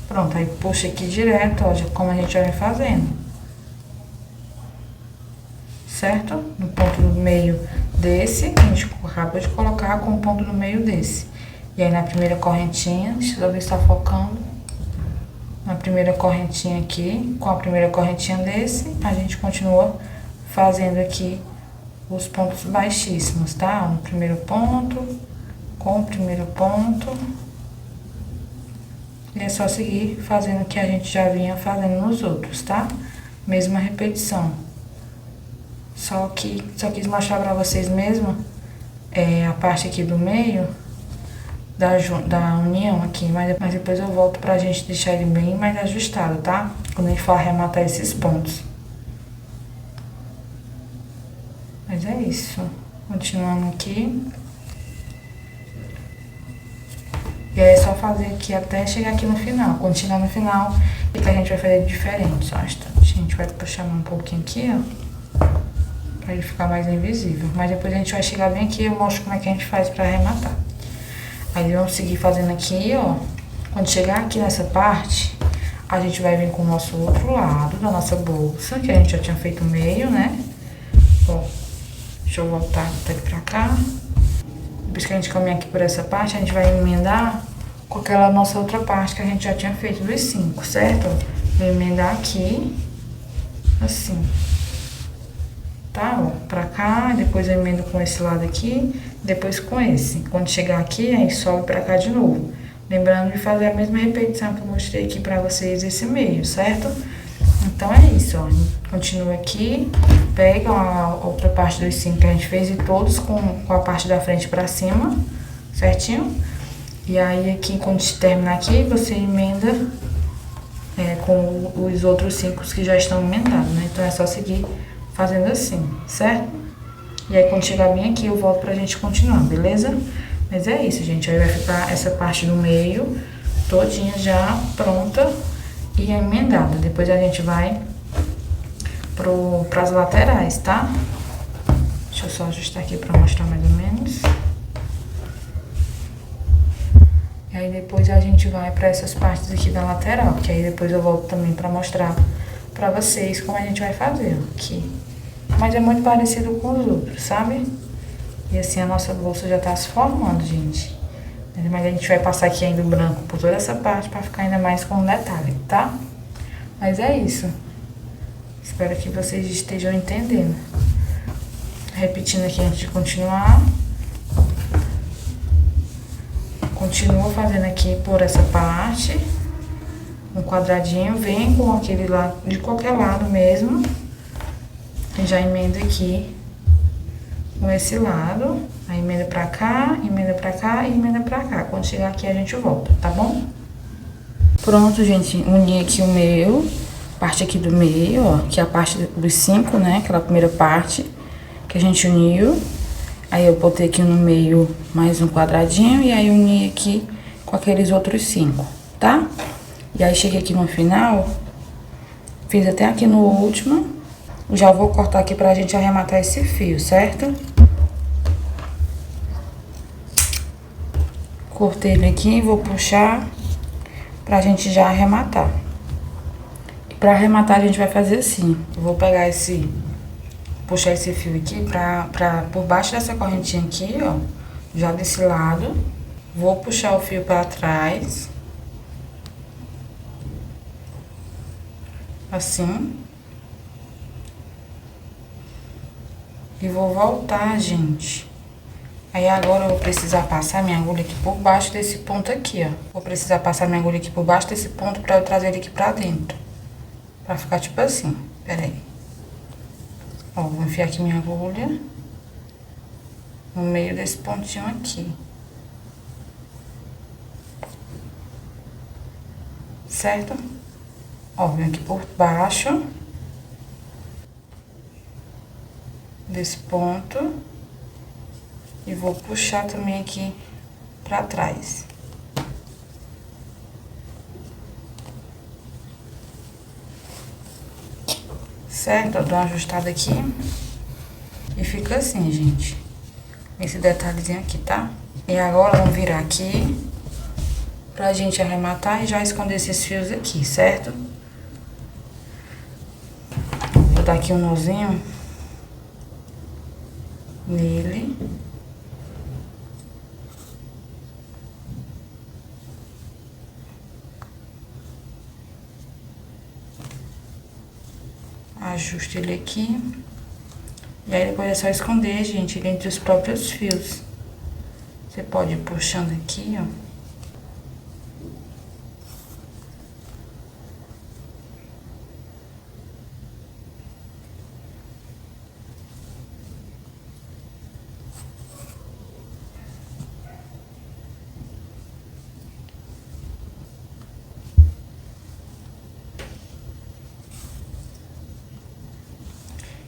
Pronto, aí puxa aqui direto, ó, como a gente já vem fazendo. Certo? No ponto do meio desse, a gente acabou de colocar com o ponto do meio desse. E aí na primeira correntinha, deixa eu ver se tá focando. Na primeira correntinha aqui, com a primeira correntinha desse, a gente continua fazendo aqui os pontos baixíssimos, tá? No primeiro ponto, com o primeiro ponto. E é só seguir fazendo o que a gente já vinha fazendo nos outros, tá? Mesma repetição. Só quis mostrar pra vocês mesmo a parte aqui do meio da união aqui, mas depois eu volto pra gente deixar ele bem mais ajustado, tá? Quando a gente for arrematar esses pontos. Mas é isso. Continuando aqui. E aí é só fazer aqui até chegar aqui no final. Quando chegar no final, o que a gente vai fazer de diferente? Só um instante. A gente vai puxar um pouquinho aqui, ó. Pra ele ficar mais invisível. Mas depois a gente vai chegar bem aqui e eu mostro como é que a gente faz pra arrematar. Aí vamos seguir fazendo aqui, ó. Quando chegar aqui nessa parte, a gente vai vir com o nosso outro lado da nossa bolsa, que a gente já tinha feito o meio, né? Ó, deixa eu voltar daqui pra cá. Depois que a gente caminhar aqui por essa parte, a gente vai emendar com aquela nossa outra parte que a gente já tinha feito dos 5, certo? Vou emendar aqui, assim. Tá, ó, pra cá, depois eu emendo com esse lado aqui, depois com esse. Quando chegar aqui, aí sobe pra cá de novo. Lembrando de fazer a mesma repetição que eu mostrei aqui pra vocês, esse meio, certo? Então é isso, ó. Continua aqui, pega a outra parte dos 5 que a gente fez e todos com a parte da frente pra cima, certinho? E aí aqui, quando terminar aqui, você emenda com os outros 5 que já estão emendados, né? Então é só seguir fazendo assim, certo? E aí quando chegar bem aqui, eu volto pra gente continuar, beleza? Mas é isso, gente. Aí vai ficar essa parte do meio todinha já pronta e emendada. Depois a gente vai pras laterais, tá? Deixa eu só ajustar aqui pra mostrar mais ou menos. E aí depois a gente vai pra essas partes aqui da lateral, que aí depois eu volto também pra mostrar pra vocês como a gente vai fazer aqui. Mas é muito parecido com os outros, sabe? E assim a nossa bolsa já tá se formando, gente. Mas a gente vai passar aqui ainda o branco por toda essa parte pra ficar ainda mais com detalhe, tá? Mas é isso. Espero que vocês estejam entendendo. Repetindo aqui antes de continuar. Continua fazendo aqui por essa parte. Um quadradinho, vem com aquele lado, de qualquer lado mesmo. E já emenda aqui com esse lado. Aí emenda pra cá e emenda pra cá. Quando chegar aqui a gente volta, tá bom? Pronto, gente, uni aqui o meio, parte aqui do meio, ó, que é a parte dos 5, né? Aquela primeira parte que a gente uniu. Aí eu botei aqui no meio mais um quadradinho e aí uni aqui com aqueles outros 5, tá? E aí cheguei aqui no final, fiz até aqui no último. Já vou cortar aqui pra gente arrematar esse fio, certo? Cortei ele aqui e vou puxar pra gente já arrematar. E pra arrematar a gente vai fazer assim. Eu vou pegar puxar esse fio aqui por baixo dessa correntinha aqui, ó. Já desse lado. Vou puxar o fio pra trás. Assim. E vou voltar, gente. Aí agora eu vou precisar passar minha agulha aqui por baixo desse ponto aqui, ó. Vou precisar passar minha agulha aqui por baixo desse ponto pra eu trazer ele aqui pra dentro. Pra ficar tipo assim. Pera aí. Ó, vou enfiar aqui minha agulha no meio desse pontinho aqui. Certo? Ó, venho aqui por baixo desse ponto E vou puxar também aqui pra trás. Certo? Eu dou uma ajustada aqui. E fica assim, gente. Esse detalhezinho aqui, tá? E agora vamos virar aqui pra gente arrematar e já esconder esses fios aqui, certo? Vou dar aqui um nozinho nele. Ajusto ele aqui. E aí depois é só esconder, gente, ele entre os próprios fios. Você pode ir puxando aqui, ó.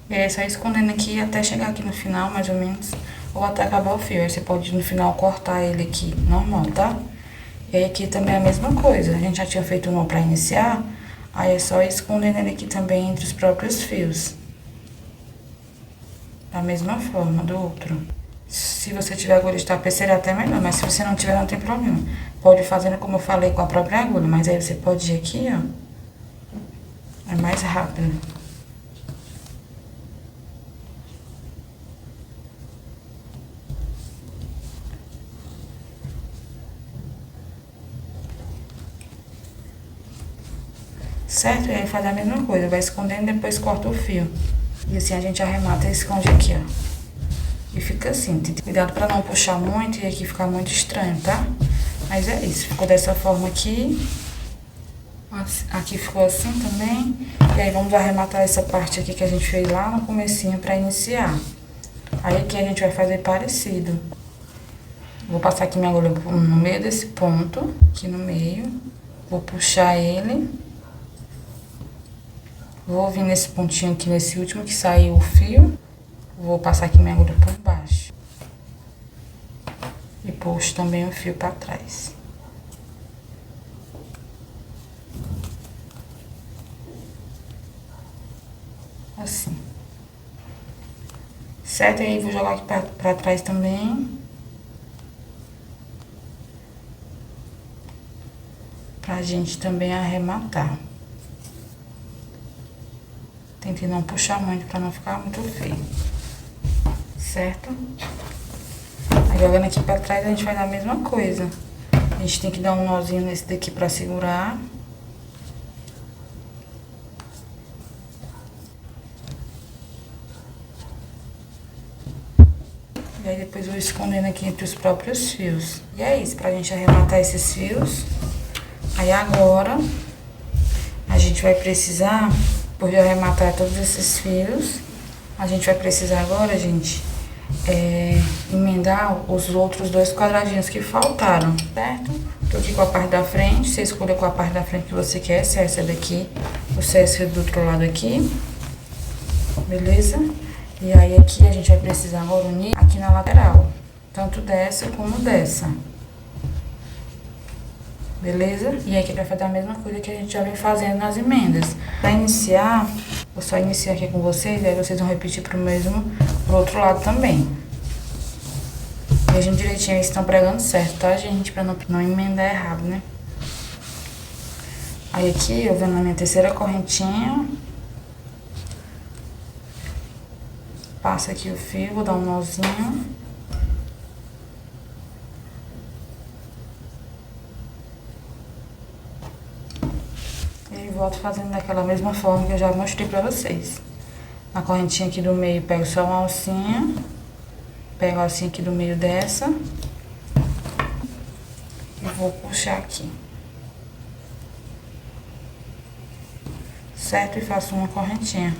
E aí é só escondendo aqui até chegar aqui no final, mais ou menos, ou até acabar o fio. Aí você pode no final cortar ele aqui normal, tá? E aí aqui também é a mesma coisa. A gente já tinha feito um nó pra iniciar, aí é só escondendo ele aqui também entre os próprios fios. Da mesma forma do outro. Se você tiver agulha de tapete, seria até melhor, mas se você não tiver, não tem problema. Pode ir fazendo como eu falei com a própria agulha, mas aí você pode ir aqui, ó. É mais rápido. Certo? E aí faz a mesma coisa, vai escondendo e depois corta o fio. E assim a gente arremata e esconde aqui, ó. E fica assim, tem cuidado pra não puxar muito e aqui ficar muito estranho, tá? Mas é isso, ficou dessa forma aqui. Aqui ficou assim também. E aí vamos arrematar essa parte aqui que a gente fez lá no comecinho pra iniciar. Aí aqui a gente vai fazer parecido. Vou passar aqui minha agulha no meio desse ponto, aqui no meio. Vou puxar ele. Vou vir nesse pontinho aqui, nesse último que saiu o fio. Vou passar aqui minha agulha por baixo. E puxo também o fio pra trás. Assim. Certo? E aí vou jogar aqui pra trás também. Pra gente também arrematar. Tente não puxar muito pra não ficar muito feio. Certo? Aí jogando aqui pra trás a gente vai dar a mesma coisa. A gente tem que dar um nozinho nesse daqui pra segurar. E aí depois eu vou escondendo aqui entre os próprios fios. E é isso, pra gente arrematar esses fios. Aí agora a gente vai precisar, por de arrematar todos esses fios, a gente vai precisar agora, gente, emendar os outros 2 quadradinhos que faltaram, certo? Tô aqui com a parte da frente, você escolhe qual a parte da frente que você quer, se é essa daqui ou se é essa do outro lado aqui, beleza? E aí aqui a gente vai precisar agora unir aqui na lateral, tanto dessa como dessa. Beleza? E aqui vai fazer a mesma coisa que a gente já vem fazendo nas emendas. Pra iniciar, vou só iniciar aqui com vocês, aí vocês vão repetir pro outro lado também. Vejam direitinho, eles estão pregando certo, tá, gente? Pra não emendar errado, né? Aí aqui, eu venho na minha terceira correntinha. Passo aqui o fio, vou dar um nozinho. E volto fazendo daquela mesma forma que eu já mostrei pra vocês. Na correntinha aqui do meio, pego só uma alcinha. Pego a alcinha aqui do meio dessa. E vou puxar aqui. Certo? E faço uma correntinha.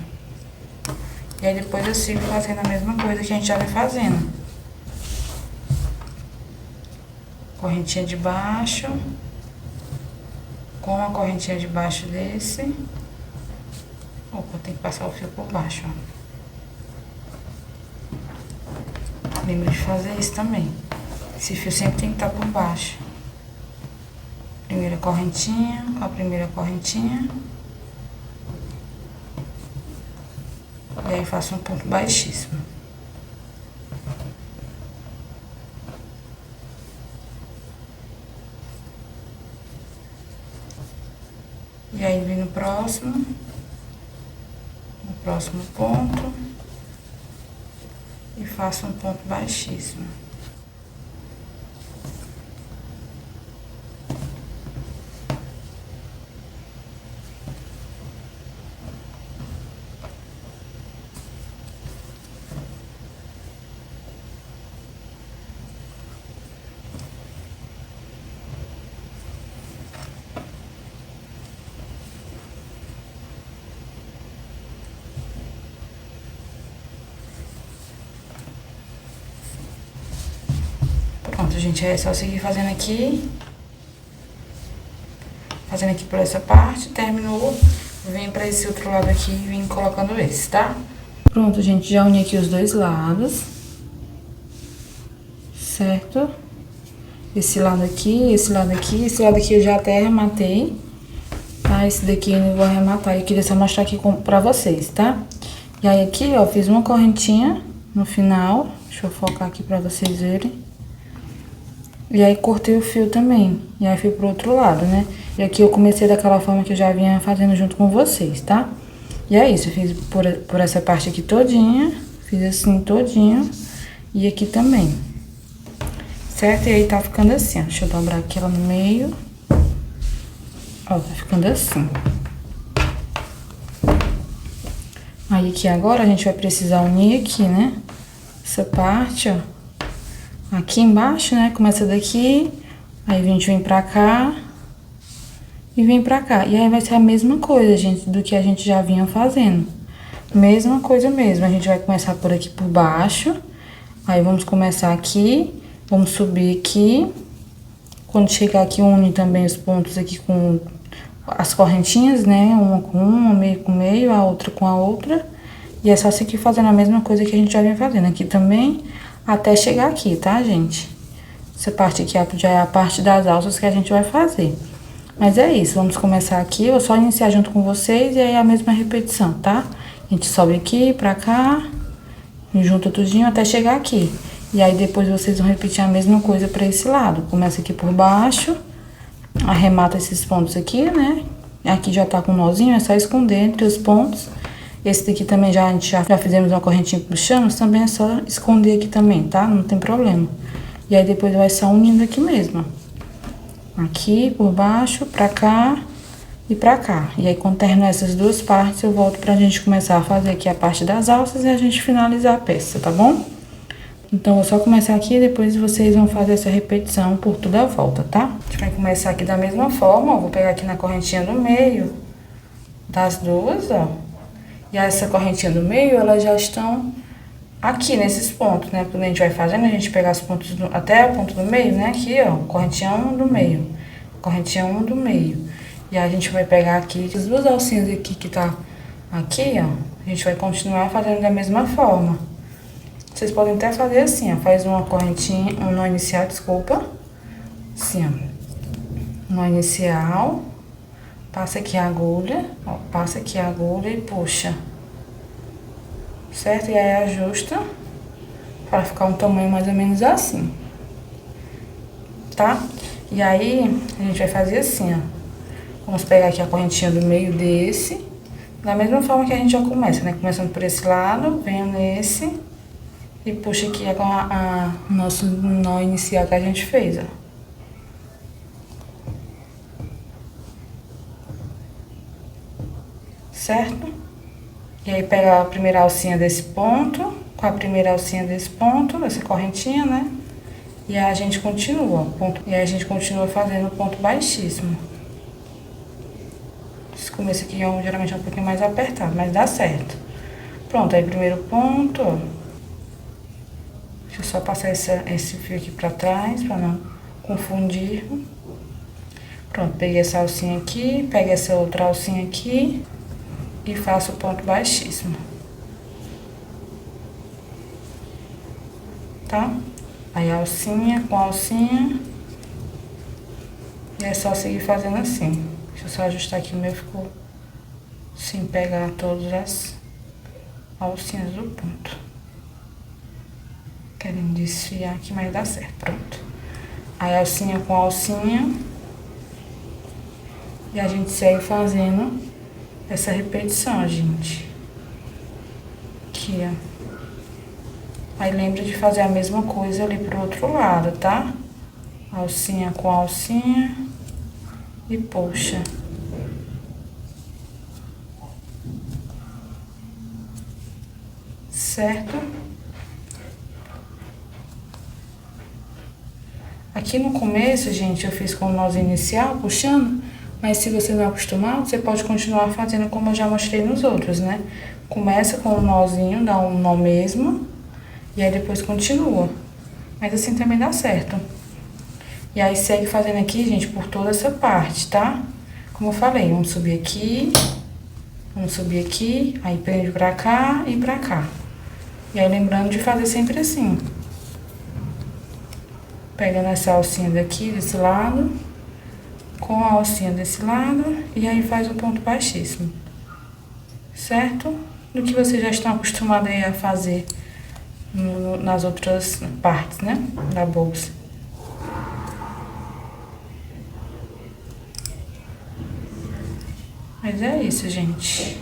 E aí depois eu sigo fazendo a mesma coisa que a gente já vem fazendo. Correntinha de baixo. Com a correntinha de baixo desse. Opa, tem que passar o fio por baixo, ó. Lembra de fazer isso também. Esse fio sempre tem que estar por baixo. Primeira correntinha, com a primeira correntinha. E aí faço um ponto baixíssimo. E aí vem no próximo ponto e faço um ponto baixíssimo. Pronto, gente, é só seguir fazendo aqui. Fazendo aqui por essa parte, terminou, vem pra esse outro lado aqui e vem colocando esse, tá? Pronto, gente, já uni aqui os dois lados. Certo? Esse lado aqui, esse lado aqui, esse lado aqui eu já até arrematei. Tá? Esse daqui eu não vou arrematar, eu queria só mostrar aqui pra vocês, tá? E aí aqui, ó, fiz uma correntinha no final, deixa eu focar aqui pra vocês verem. E aí cortei o fio também, e aí fui pro outro lado, né? E aqui eu comecei daquela forma que eu já vinha fazendo junto com vocês, tá? E é isso, eu fiz por essa parte aqui todinha, fiz assim todinho, e aqui também. Certo? E aí tá ficando assim, ó. Deixa eu dobrar aqui ela no meio. Ó, tá ficando assim. Aí aqui agora a gente vai precisar unir aqui, né? Essa parte, ó. Aqui embaixo, né? Começa daqui, aí a gente vem pra cá e vem pra cá. E aí vai ser a mesma coisa, gente, do que a gente já vinha fazendo. Mesma coisa mesmo. A gente vai começar por aqui por baixo. Aí vamos começar aqui, vamos subir aqui. Quando chegar aqui, une também os pontos aqui com as correntinhas, né? Uma com uma, meio com meio, a outra com a outra. E é só seguir fazendo a mesma coisa que a gente já vinha fazendo. Aqui também, até chegar aqui, tá, gente? Essa parte aqui já é a parte das alças que a gente vai fazer. Mas é isso, vamos começar aqui. Eu vou só iniciar junto com vocês e aí a mesma repetição, tá? A gente sobe aqui pra cá, junta tudinho até chegar aqui. E aí depois vocês vão repetir a mesma coisa pra esse lado. Começa aqui por baixo, arremata esses pontos aqui, né? Aqui já tá com um nozinho, é só esconder entre os pontos. Esse daqui também a gente já fizemos uma correntinha puxando, mas também é só esconder aqui também, tá? Não tem problema. E aí depois vai só unindo aqui mesmo. Aqui por baixo, pra cá e pra cá. E aí quando terminar essas duas partes, eu volto pra gente começar a fazer aqui a parte das alças e a gente finalizar a peça, tá bom? Então, vou só começar aqui e depois vocês vão fazer essa repetição por toda a volta, tá? A gente vai começar aqui da mesma forma, ó. Vou pegar aqui na correntinha do meio das duas, ó. E essa correntinha do meio, elas já estão aqui nesses pontos, né? Quando a gente vai fazendo, a gente pega os pontos até o ponto do meio, né? Aqui, ó, correntinha 1 do meio, correntinha 1 do meio. E aí a gente vai pegar aqui as duas alcinhas aqui que tá aqui, ó. A gente vai continuar fazendo da mesma forma. Vocês podem até fazer assim, ó. Faz uma correntinha, um nó inicial, desculpa. Assim, ó. Nó inicial. Passa aqui a agulha, ó. Passa aqui a agulha e puxa. Certo? E aí ajusta para ficar um tamanho mais ou menos assim. Tá? E aí a gente vai fazer assim, ó. Vamos pegar aqui a correntinha do meio desse. Da mesma forma que a gente já começa, né? Começando por esse lado, venho nesse. E puxa aqui com o nosso nó inicial que a gente fez, ó. Certo? E aí pega a primeira alcinha desse ponto, com a primeira alcinha desse ponto, essa correntinha, né? E aí a gente continua, e aí a gente continua fazendo o ponto baixíssimo. Esse começo aqui geralmente é um pouquinho mais apertado, mas dá certo. Pronto, aí primeiro ponto, ó. Deixa eu só passar esse fio aqui pra trás, pra não confundir. Pronto, peguei essa alcinha aqui, pego essa outra alcinha aqui e faço o ponto baixíssimo. tá? Aí alcinha com alcinha. E é só seguir fazendo assim. Deixa eu só ajustar aqui, o meu ficou sem pegar todas as alcinhas do ponto. Querendo desfiar aqui, mas dá certo, pronto. Aí alcinha com alcinha. E a gente segue fazendo essa repetição, gente. Aqui, ó. Aí lembra de fazer a mesma coisa ali pro outro lado, tá? Alcinha com alcinha. E puxa. Certo? Aqui no começo, gente, eu fiz com o nó inicial, puxando, mas se você não é acostumado, você pode continuar fazendo como eu já mostrei nos outros, né? Começa com o nozinho, dá um nó mesmo, e aí depois continua. Mas assim também dá certo. E aí segue fazendo aqui, gente, por toda essa parte, tá? Como eu falei, vamos subir aqui, aí prende pra cá e pra cá. E aí lembrando de fazer sempre assim. Pegando essa alcinha daqui, desse lado, com a alcinha desse lado, e aí faz o ponto baixíssimo. Certo? Do que vocês já estão acostumados aí a fazer nas outras partes, né? Da bolsa. Mas é isso, gente.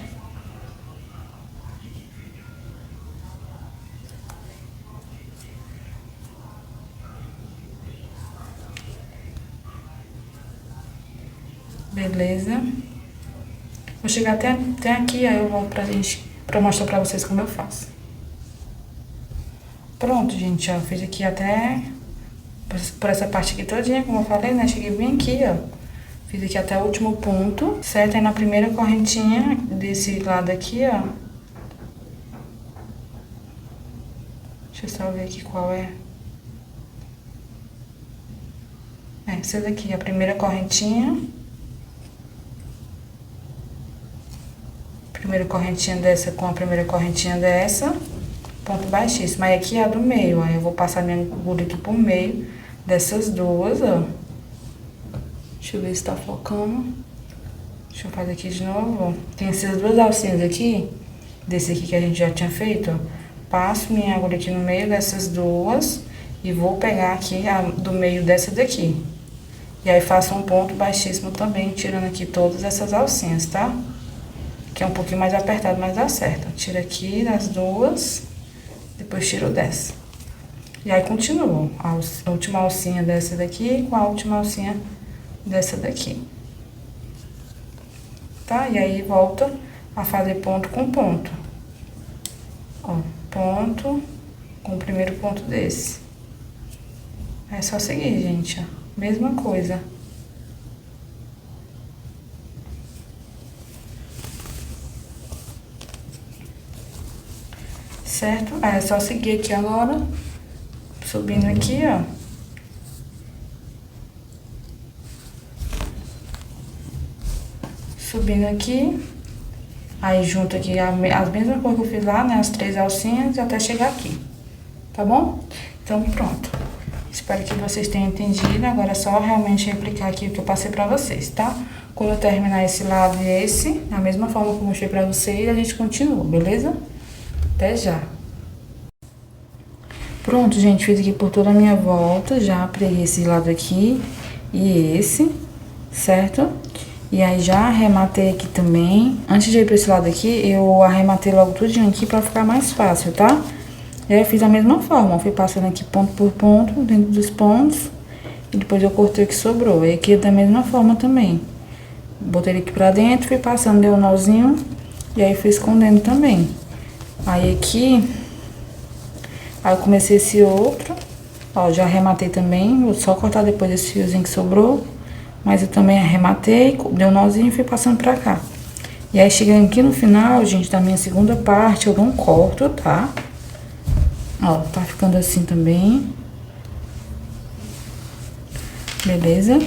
Beleza? Vou chegar até aqui, aí eu volto pra mostrar pra vocês como eu faço. Pronto, gente, ó. Fiz aqui até por essa parte aqui todinha, como eu falei, né? Cheguei bem aqui, ó. Fiz aqui até o último ponto, certo? Aí na primeira correntinha desse lado aqui, ó. Deixa eu só ver aqui qual é. Essa daqui, a primeira correntinha. Primeira correntinha dessa com a primeira correntinha dessa. Ponto baixíssimo. Aí aqui é a do meio, aí eu vou passar minha agulha aqui por meio dessas duas, ó. Deixa eu ver se tá focando. Deixa eu fazer aqui de novo, ó. Tem essas duas alcinhas aqui, desse aqui que a gente já tinha feito, ó. Passo minha agulha aqui no meio dessas duas e vou pegar aqui a do meio dessa daqui. E aí faço um ponto baixíssimo também, tirando aqui todas essas alcinhas, tá? Que é um pouquinho mais apertado, mas dá certo. Tira aqui das duas, depois tiro dessa. E aí continuo a última alcinha dessa daqui com a última alcinha dessa daqui. Tá? E aí volta a fazer ponto com ponto. Ó, ponto com o primeiro ponto desse. É só seguir, gente, ó. Mesma coisa. Certo? Aí é só seguir aqui agora, subindo aqui, ó. Subindo aqui, aí junto aqui as mesmas coisas que eu fiz lá, né? As 3 alcinhas até chegar aqui, tá bom? Então, pronto. Espero que vocês tenham entendido. Agora é só realmente replicar aqui o que eu passei pra vocês, tá? Quando eu terminar esse lado e esse, da mesma forma que eu mostrei pra vocês, a gente continua, beleza? Até já. Pronto, gente, fiz aqui por toda a minha volta, já preguei esse lado aqui e esse, certo? E aí já arrematei aqui também. Antes de ir pra esse lado aqui, eu arrematei logo tudinho aqui pra ficar mais fácil, tá? E aí eu fiz da mesma forma, eu fui passando aqui ponto por ponto, dentro dos pontos, e depois eu cortei o que sobrou. E aqui da mesma forma também. Botei ele aqui pra dentro, fui passando, deu um nozinho, e aí fui escondendo também. Aí aqui, aí eu comecei esse outro, ó, já arrematei também, vou só cortar depois esse fiozinho que sobrou. Mas eu também arrematei, dei um nozinho e fui passando pra cá. E aí, chegando aqui no final, gente, da minha segunda parte, eu não corto, tá? Ó, tá ficando assim também. Beleza?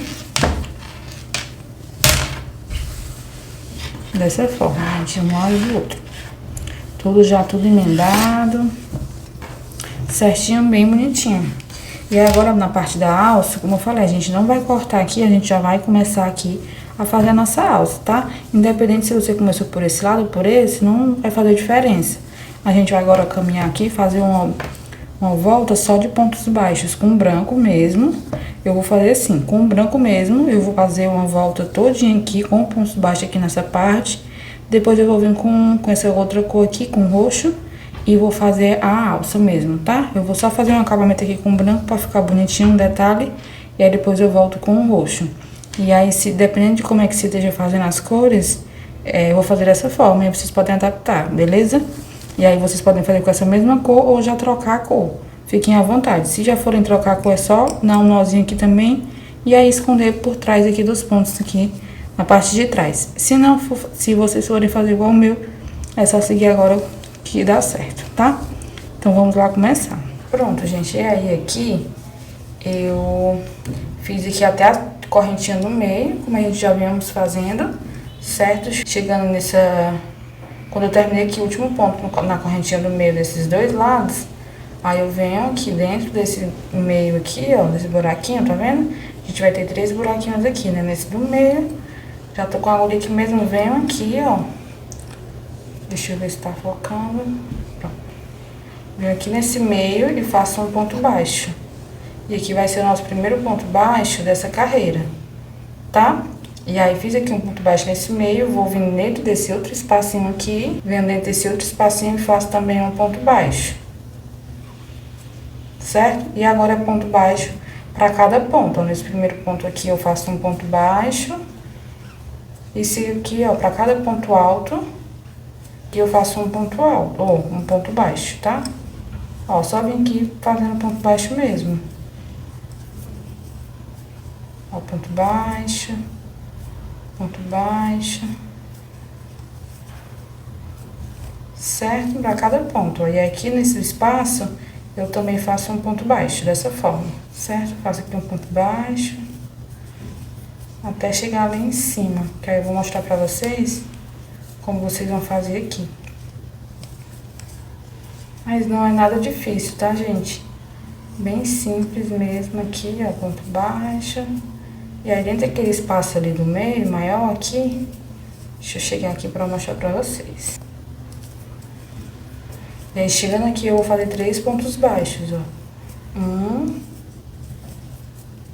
Dessa forma, gente, um lado e do outro. Tudo emendado. certinho, bem bonitinho. E agora na parte da alça, como eu falei, a gente não vai cortar aqui, a gente já vai começar aqui a fazer a nossa alça, tá? Independente se você começou por esse lado ou por esse, não vai fazer diferença. A gente vai agora caminhar aqui, fazer uma volta só de pontos baixos com branco mesmo. Eu vou fazer assim, com branco mesmo, eu vou fazer uma volta todinha aqui com pontos baixos aqui nessa parte. Depois eu vou vir com essa outra cor aqui, com roxo, e vou fazer a alça mesmo, tá? Eu vou só fazer um acabamento aqui com branco pra ficar bonitinho, um detalhe, e aí depois eu volto com o roxo. E aí, dependendo de como é que você esteja fazendo as cores, eu vou fazer dessa forma, e aí vocês podem adaptar, beleza? E aí vocês podem fazer com essa mesma cor ou já trocar a cor. Fiquem à vontade. Se já forem trocar a cor, é só dar um nozinho aqui também, e aí esconder por trás aqui dos pontos aqui, na parte de trás. Se não for, se vocês forem fazer igual o meu, é só seguir agora que dá certo, tá? Então vamos lá começar. Pronto, gente, e aí aqui eu fiz aqui até a correntinha no meio, como a gente já viemos fazendo, certo? Chegando nessa... Quando eu terminei aqui o último ponto na correntinha do meio desses dois lados, aí eu venho aqui dentro desse meio aqui, ó, desse buraquinho, tá vendo? A gente vai ter 3 buraquinhos aqui, né? Nesse do meio, já tô com a agulha aqui mesmo, venho aqui, ó. Deixa eu ver se tá focando. Pronto. Venho aqui nesse meio e faço um ponto baixo. E aqui vai ser o nosso primeiro ponto baixo dessa carreira, tá? E aí, fiz aqui um ponto baixo nesse meio, vou vir dentro desse outro espacinho aqui, venho dentro desse outro espacinho e faço também um ponto baixo. Certo? E agora é ponto baixo para cada ponto. Nesse primeiro ponto aqui eu faço um ponto baixo. E se aqui, ó, para cada ponto alto, aqui eu faço um ponto alto, ou um ponto baixo, tá? Ó, só vim aqui fazendo ponto baixo mesmo. Ó, ponto baixo. Ponto baixo, certo? Para cada ponto. E aqui nesse espaço, eu também faço um ponto baixo, dessa forma, certo? Faço aqui um ponto baixo, até chegar lá em cima, que aí eu vou mostrar pra vocês como vocês vão fazer aqui. Mas não é nada difícil, tá, gente? Bem simples mesmo aqui, ó, ponto baixo. E aí, dentro daquele espaço ali do meio, maior aqui, deixa eu chegar aqui pra mostrar pra vocês. E aí, chegando aqui, eu vou fazer 3 pontos baixos, ó. 1,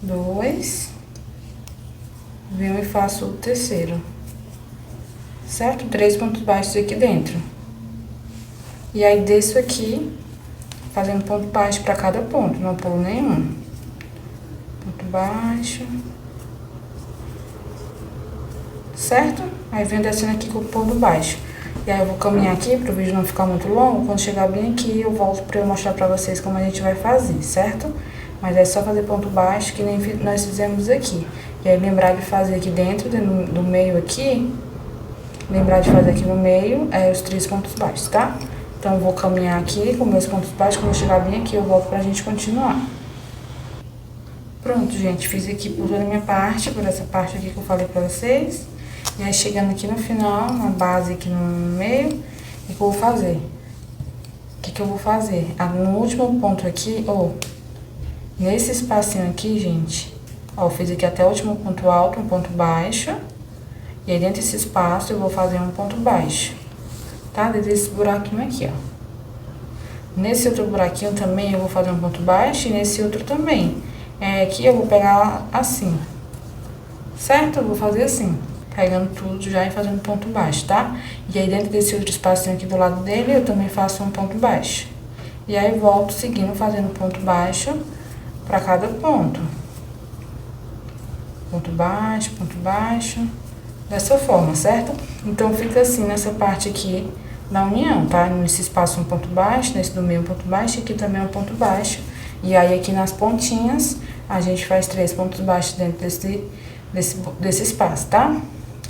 2, venho e faço o terceiro. Certo? 3 pontos baixos aqui dentro. E aí, desço aqui, fazendo ponto baixo pra cada ponto, não pulo nenhum. Ponto baixo. Certo? Aí venho descendo aqui com o ponto baixo. E aí eu vou caminhar aqui pro vídeo não ficar muito longo. Quando chegar bem aqui, eu volto pra eu mostrar pra vocês como a gente vai fazer, certo? Mas é só fazer ponto baixo que nem nós fizemos aqui. E aí lembrar de fazer aqui dentro do meio aqui. Lembrar de fazer aqui no meio os 3 pontos baixos, tá? Então eu vou caminhar aqui com meus pontos baixos. Quando eu chegar bem aqui, eu volto pra gente continuar. Pronto, gente. Fiz aqui por toda a minha parte, por essa parte aqui que eu falei pra vocês. E aí, chegando aqui no final, na base aqui no meio, o que eu vou fazer? O que eu vou fazer? No último ponto aqui, ó, nesse espacinho aqui, gente, ó, eu fiz aqui até o último ponto alto, um ponto baixo. E aí, dentro desse espaço, eu vou fazer um ponto baixo, tá? Dentro desse buraquinho aqui, ó. Nesse outro buraquinho também, eu vou fazer um ponto baixo e nesse outro também. Aqui eu vou pegar assim, certo? Eu vou fazer assim. Pegando tudo já e fazendo ponto baixo, tá? E aí, dentro desse outro espacinho aqui do lado dele, eu também faço um ponto baixo. E aí, volto seguindo, fazendo ponto baixo pra cada ponto. Ponto baixo, dessa forma, certo? Então, fica assim, nessa parte aqui da união, tá? Nesse espaço um ponto baixo, nesse do meio um ponto baixo, e aqui também um ponto baixo. E aí, aqui nas pontinhas, a gente faz 3 pontos baixos dentro desse espaço, tá?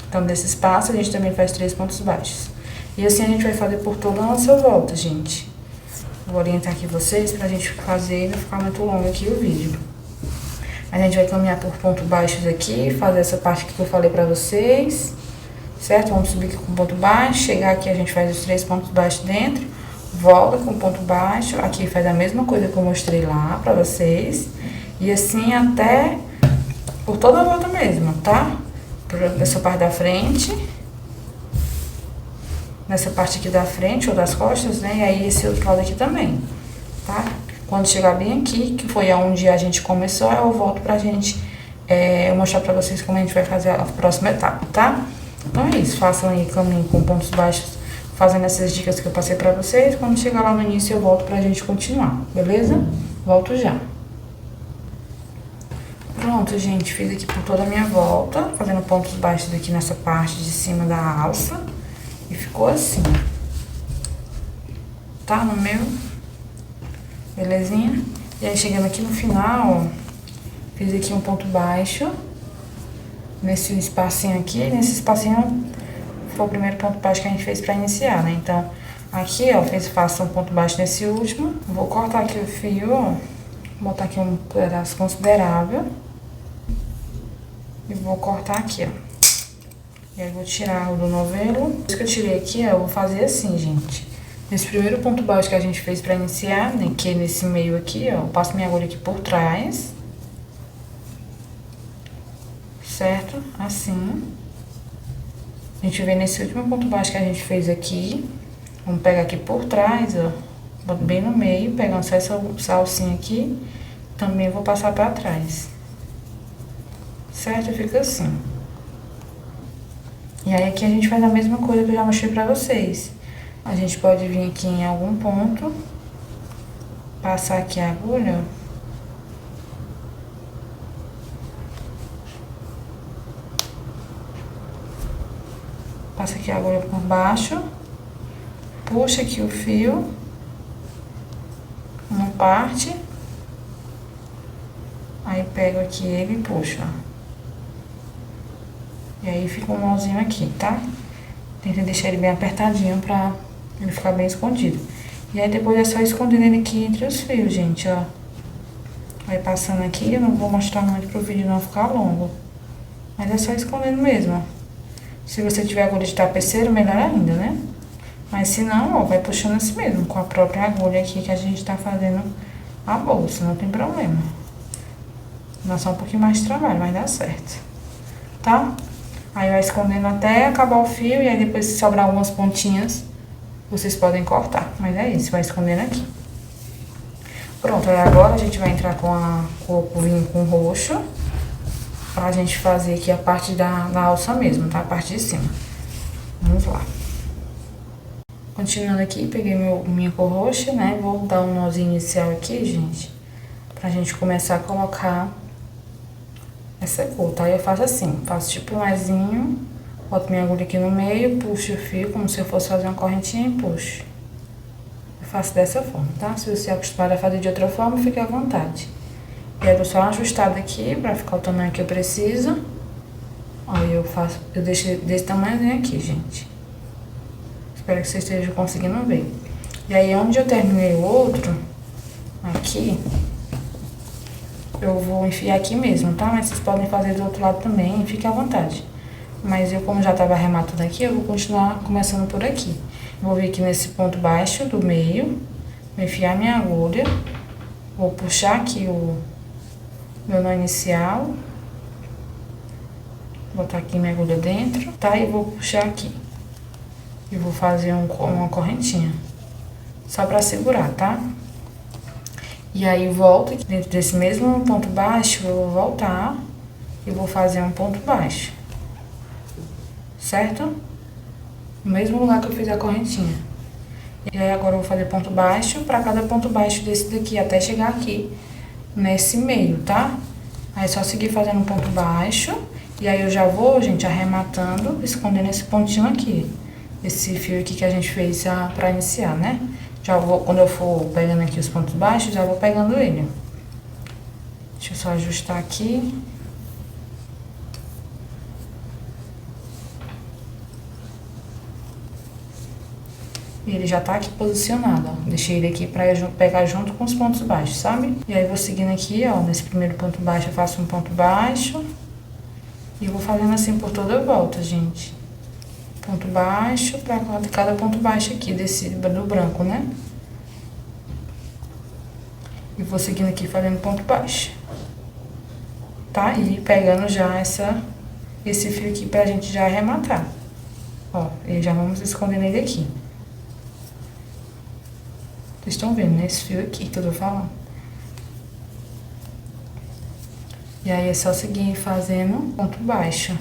Então, desse espaço, a gente também faz 3 pontos baixos. E assim a gente vai fazer por toda a nossa volta, gente. Vou orientar aqui vocês pra gente fazer e não ficar muito longo aqui o vídeo. A gente vai caminhar por pontos baixos aqui, fazer essa parte que eu falei pra vocês, certo? Vamos subir aqui com ponto baixo, chegar aqui a gente faz os 3 pontos baixos dentro, volta com ponto baixo, aqui faz a mesma coisa que eu mostrei lá pra vocês, e assim até por toda a volta mesmo, tá? Essa parte da frente, nessa parte aqui da frente ou das costas, né? E aí esse outro lado aqui também, tá? Quando chegar bem aqui, que foi onde a gente começou, eu volto pra gente mostrar pra vocês como a gente vai fazer a próxima etapa, tá? Então é isso, façam aí caminho com pontos baixos, fazendo essas dicas que eu passei pra vocês. Quando chegar lá no início, eu volto pra gente continuar, beleza? Volto já. Pronto, gente, fiz aqui por toda a minha volta, fazendo pontos baixos aqui nessa parte de cima da alça. E ficou assim. Tá no meu? Belezinha? E aí, chegando aqui no final, ó, fiz aqui um ponto baixo. Nesse espacinho aqui, nesse espacinho foi o primeiro ponto baixo que a gente fez pra iniciar, né? Então, aqui, ó, faço um ponto baixo nesse último. Vou cortar aqui o fio, ó. Vou botar aqui um pedaço considerável. E vou cortar aqui, ó. E aí, vou tirar o do novelo. Depois que eu tirei aqui, ó, eu vou fazer assim, gente. Nesse primeiro ponto baixo que a gente fez pra iniciar, né? Que é nesse meio aqui, ó. Eu passo minha agulha aqui por trás. Certo? Assim. A gente vem nesse último ponto baixo que a gente fez aqui. Vamos pegar aqui por trás, ó. Boto bem no meio, pegando só essa alcinha aqui. Também vou passar pra trás. Certo? Fica assim. E aí aqui a gente faz a mesma coisa que eu já mostrei pra vocês. A gente pode vir aqui em algum ponto. Passar aqui a agulha, ó. Passa aqui a agulha por baixo, puxa aqui o fio, uma parte, aí pego aqui ele e puxo, ó. E aí fica um nozinho aqui, tá? Tenta deixar ele bem apertadinho pra ele ficar bem escondido. E aí depois é só esconder ele aqui entre os fios, gente, ó. Vai passando aqui, eu não vou mostrar muito pro vídeo não ficar longo. Mas é só escondendo mesmo, ó. Se você tiver agulha de tapeceiro, melhor ainda, né? Mas se não, ó, vai puxando assim mesmo, com a própria agulha aqui que a gente tá fazendo a bolsa, não tem problema. Dá só um pouquinho mais de trabalho, mas dá certo. Tá? Aí vai escondendo até acabar o fio e aí depois se sobrar algumas pontinhas, vocês podem cortar. Mas é isso, vai escondendo aqui. Pronto, aí agora a gente vai entrar com o vinho com roxo. Pra gente fazer aqui a parte da alça mesmo, tá? A parte de cima. Vamos lá. Continuando aqui, peguei minha cor roxa, né? Vou dar um nozinho inicial aqui, gente. Pra gente começar a colocar essa cor, tá? Eu faço assim, faço tipo um Ezinho, boto minha agulha aqui no meio, puxo o fio como se eu fosse fazer uma correntinha e puxo. Eu faço dessa forma, tá? Se você é acostumado a fazer de outra forma, fique à vontade. E aí eu dou só uma ajustada aqui pra ficar o tamanho que eu preciso. Aí eu deixo desse tamanhozinho aqui, gente. Espero que vocês estejam conseguindo ver. E aí onde eu terminei o outro, aqui, eu vou enfiar aqui mesmo, tá? Mas vocês podem fazer do outro lado também, fique à vontade. Mas eu, como já tava arrematando aqui, eu vou continuar começando por aqui. Vou vir aqui nesse ponto baixo do meio, vou enfiar minha agulha, vou puxar aqui o meu nó inicial, botar aqui minha agulha dentro, tá? E vou puxar aqui. E vou fazer uma correntinha, só pra segurar, tá? E aí volto aqui dentro desse mesmo ponto baixo, eu vou voltar e vou fazer um ponto baixo, certo? No mesmo lugar que eu fiz a correntinha. E aí agora eu vou fazer ponto baixo pra cada ponto baixo desse daqui, até chegar aqui nesse meio, tá? Aí é só seguir fazendo um ponto baixo. E aí eu já vou, gente, arrematando, escondendo esse pontinho aqui. Esse fio aqui que a gente fez pra iniciar, né? Já vou, quando eu for pegando aqui os pontos baixos, já vou pegando ele. Deixa eu só ajustar aqui. E ele já tá aqui posicionado, ó. Deixei ele aqui pra eu pegar junto com os pontos baixos, sabe? E aí, vou seguindo aqui, ó. Nesse primeiro ponto baixo, eu faço um ponto baixo. E vou fazendo assim por toda a volta, gente. Ponto baixo pra cada ponto baixo aqui, do branco, né? E vou seguindo aqui fazendo ponto baixo. Tá? E pegando já esse fio aqui pra gente já arrematar. Ó, e já vamos escondendo ele aqui. Vocês estão vendo, né? Esse fio aqui que eu tô falando. E aí é só seguir fazendo ponto baixo.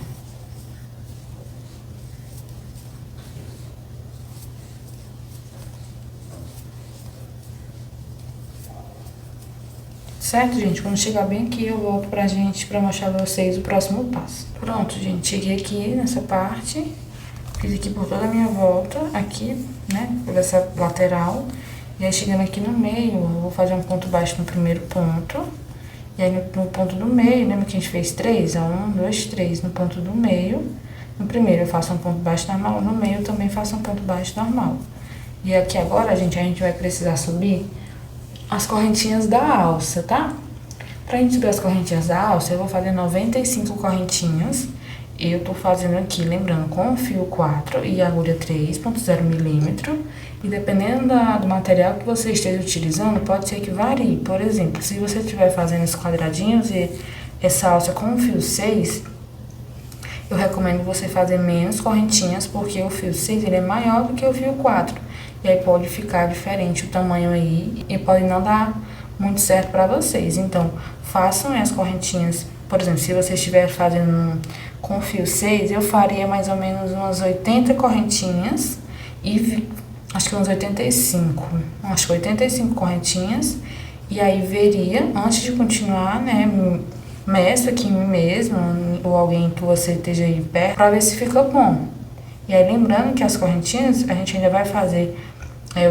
Certo, gente? Quando chegar bem aqui, eu volto pra mostrar pra vocês o próximo passo. Pronto, gente. Cheguei aqui nessa parte. Fiz aqui por toda a minha volta, aqui, né? Por essa lateral. E aí, chegando aqui no meio, eu vou fazer um ponto baixo no primeiro ponto. E aí, no ponto do meio, lembra que a gente fez 3? Ó, 1, 2, 3. No ponto do meio, no primeiro eu faço um ponto baixo normal, no meio eu também faço um ponto baixo normal. E aqui agora, gente, a gente vai precisar subir as correntinhas da alça, tá? Pra gente subir as correntinhas da alça, eu vou fazer 95 correntinhas. Eu tô fazendo aqui, lembrando, com fio 4 e agulha 3.0 milímetro. E dependendo do material que você esteja utilizando, pode ser que varie. Por exemplo, se você estiver fazendo esses quadradinhos e essa alça com fio 6, eu recomendo você fazer menos correntinhas, porque o fio 6 ele é maior do que o fio 4. E aí pode ficar diferente o tamanho aí e pode não dar muito certo pra vocês. Então, façam as correntinhas. Por exemplo, se você estiver fazendo com fio 6, eu faria mais ou menos umas 80 correntinhas e acho que uns 85. Acho que 85 correntinhas. E aí veria, antes de continuar, né, meça aqui em mim mesmo ou alguém que você esteja aí perto, pra ver se fica bom. E aí lembrando que as correntinhas a gente ainda vai fazer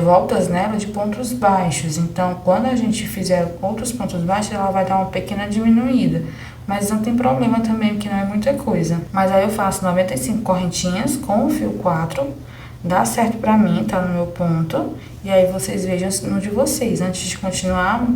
voltas nela de pontos baixos. Então, quando a gente fizer outros pontos baixos, ela vai dar uma pequena diminuída. Mas não tem problema também, porque não é muita coisa. Mas aí eu faço 95 correntinhas com o fio 4. Dá certo pra mim, tá no meu ponto. E aí vocês vejam no de vocês. Antes de continuar,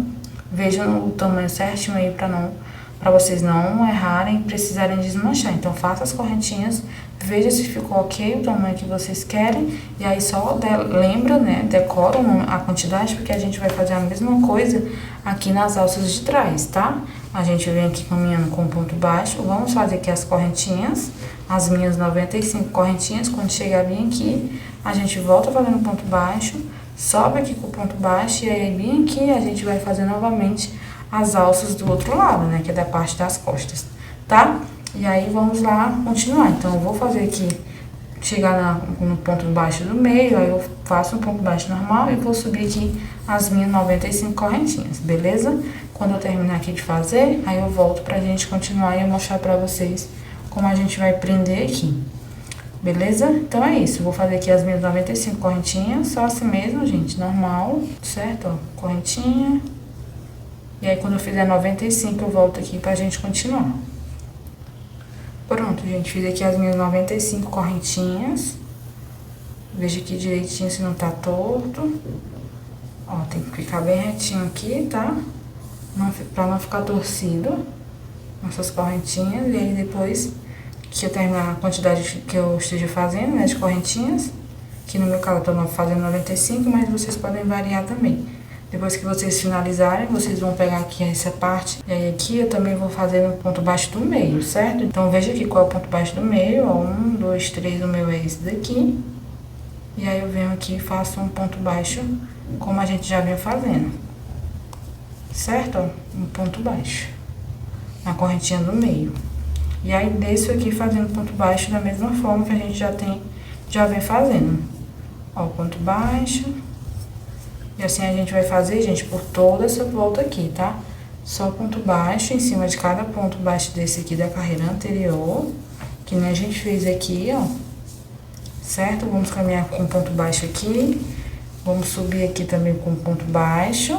vejam o tamanho certinho aí pra vocês não errarem e precisarem desmanchar. Então, faça as correntinhas, veja se ficou ok o tamanho que vocês querem. E aí só lembra, né, decora a quantidade, porque a gente vai fazer a mesma coisa aqui nas alças de trás, tá? A gente vem aqui caminhando com ponto baixo. Vamos fazer aqui as correntinhas, as minhas 95 correntinhas. Quando chegar bem aqui, a gente volta fazendo ponto baixo, sobe aqui com o ponto baixo. E aí bem aqui a gente vai fazer novamente as alças do outro lado, né, que é da parte das costas, tá? E aí vamos lá continuar. Então eu vou fazer aqui, chegar no ponto baixo do meio, aí eu faço um ponto baixo normal e vou subir aqui as minhas 95 correntinhas, beleza? Quando eu terminar aqui de fazer, aí eu volto pra gente continuar e eu mostrar pra vocês como a gente vai prender aqui, beleza? Então é isso, eu vou fazer aqui as minhas 95 correntinhas, só assim mesmo, gente, normal, certo? Ó, correntinha. E aí, quando eu fizer 95, eu volto aqui pra gente continuar. Pronto, gente, fiz aqui as minhas 95 correntinhas. Veja aqui direitinho se não tá torto. Ó, tem que ficar bem retinho aqui, tá? Pra não ficar torcido nossas correntinhas. E aí, depois que eu terminar a quantidade que eu esteja fazendo, né, de correntinhas, que no meu caso eu tô fazendo 95, mas vocês podem variar também. Depois que vocês finalizarem, vocês vão pegar aqui essa parte. E aí aqui eu também vou fazer no ponto baixo do meio, certo? Então veja aqui qual é o ponto baixo do meio. Ó, 1, 2, 3, o meu é esse daqui. E aí eu venho aqui e faço um ponto baixo, como a gente já vinha fazendo. Certo? Ó, um ponto baixo na correntinha do meio. E aí desço aqui fazendo ponto baixo da mesma forma que a gente já vem fazendo. Ó, ponto baixo. E assim a gente vai fazer, gente, por toda essa volta aqui, tá? Só ponto baixo em cima de cada ponto baixo desse aqui da carreira anterior, que nem a gente fez aqui, ó. Certo? Vamos caminhar com ponto baixo aqui. Vamos subir aqui também com ponto baixo.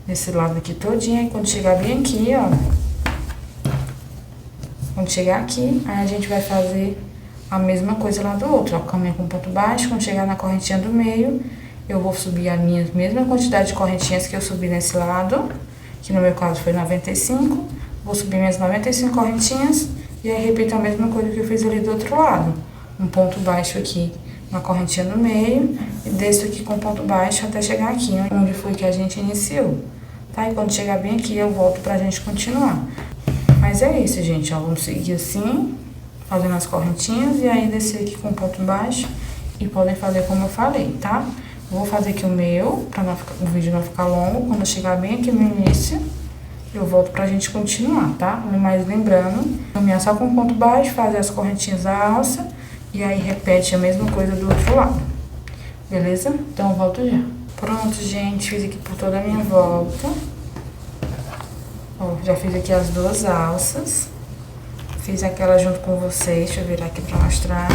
Desse lado aqui todinho. E quando chegar bem aqui, ó. Quando chegar aqui, aí a gente vai fazer a mesma coisa lá do outro, ó. Caminha com ponto baixo. Quando chegar na correntinha do meio, eu vou subir a minha mesma quantidade de correntinhas que eu subi nesse lado, que no meu caso foi 95. Vou subir minhas 95 correntinhas e aí repito a mesma coisa que eu fiz ali do outro lado. Um ponto baixo aqui na correntinha do meio e desço aqui com ponto baixo até chegar aqui, onde foi que a gente iniciou. tá? E quando chegar bem aqui, eu volto pra gente continuar. Mas é isso, gente, ó, vamos seguir assim, fazendo as correntinhas e aí descer aqui com ponto baixo e podem fazer como eu falei, tá? Vou fazer aqui o meu, pra não ficar, o vídeo não ficar longo. Quando eu chegar bem aqui no início, eu volto pra gente continuar, tá? Mas lembrando, caminhar só com ponto baixo, fazer as correntinhas da alça e aí repete a mesma coisa do outro lado, beleza? Então eu volto já. Pronto, gente, fiz aqui por toda a minha volta. Ó, já fiz aqui as duas alças. Fiz aquela junto com vocês, deixa eu virar aqui pra mostrar.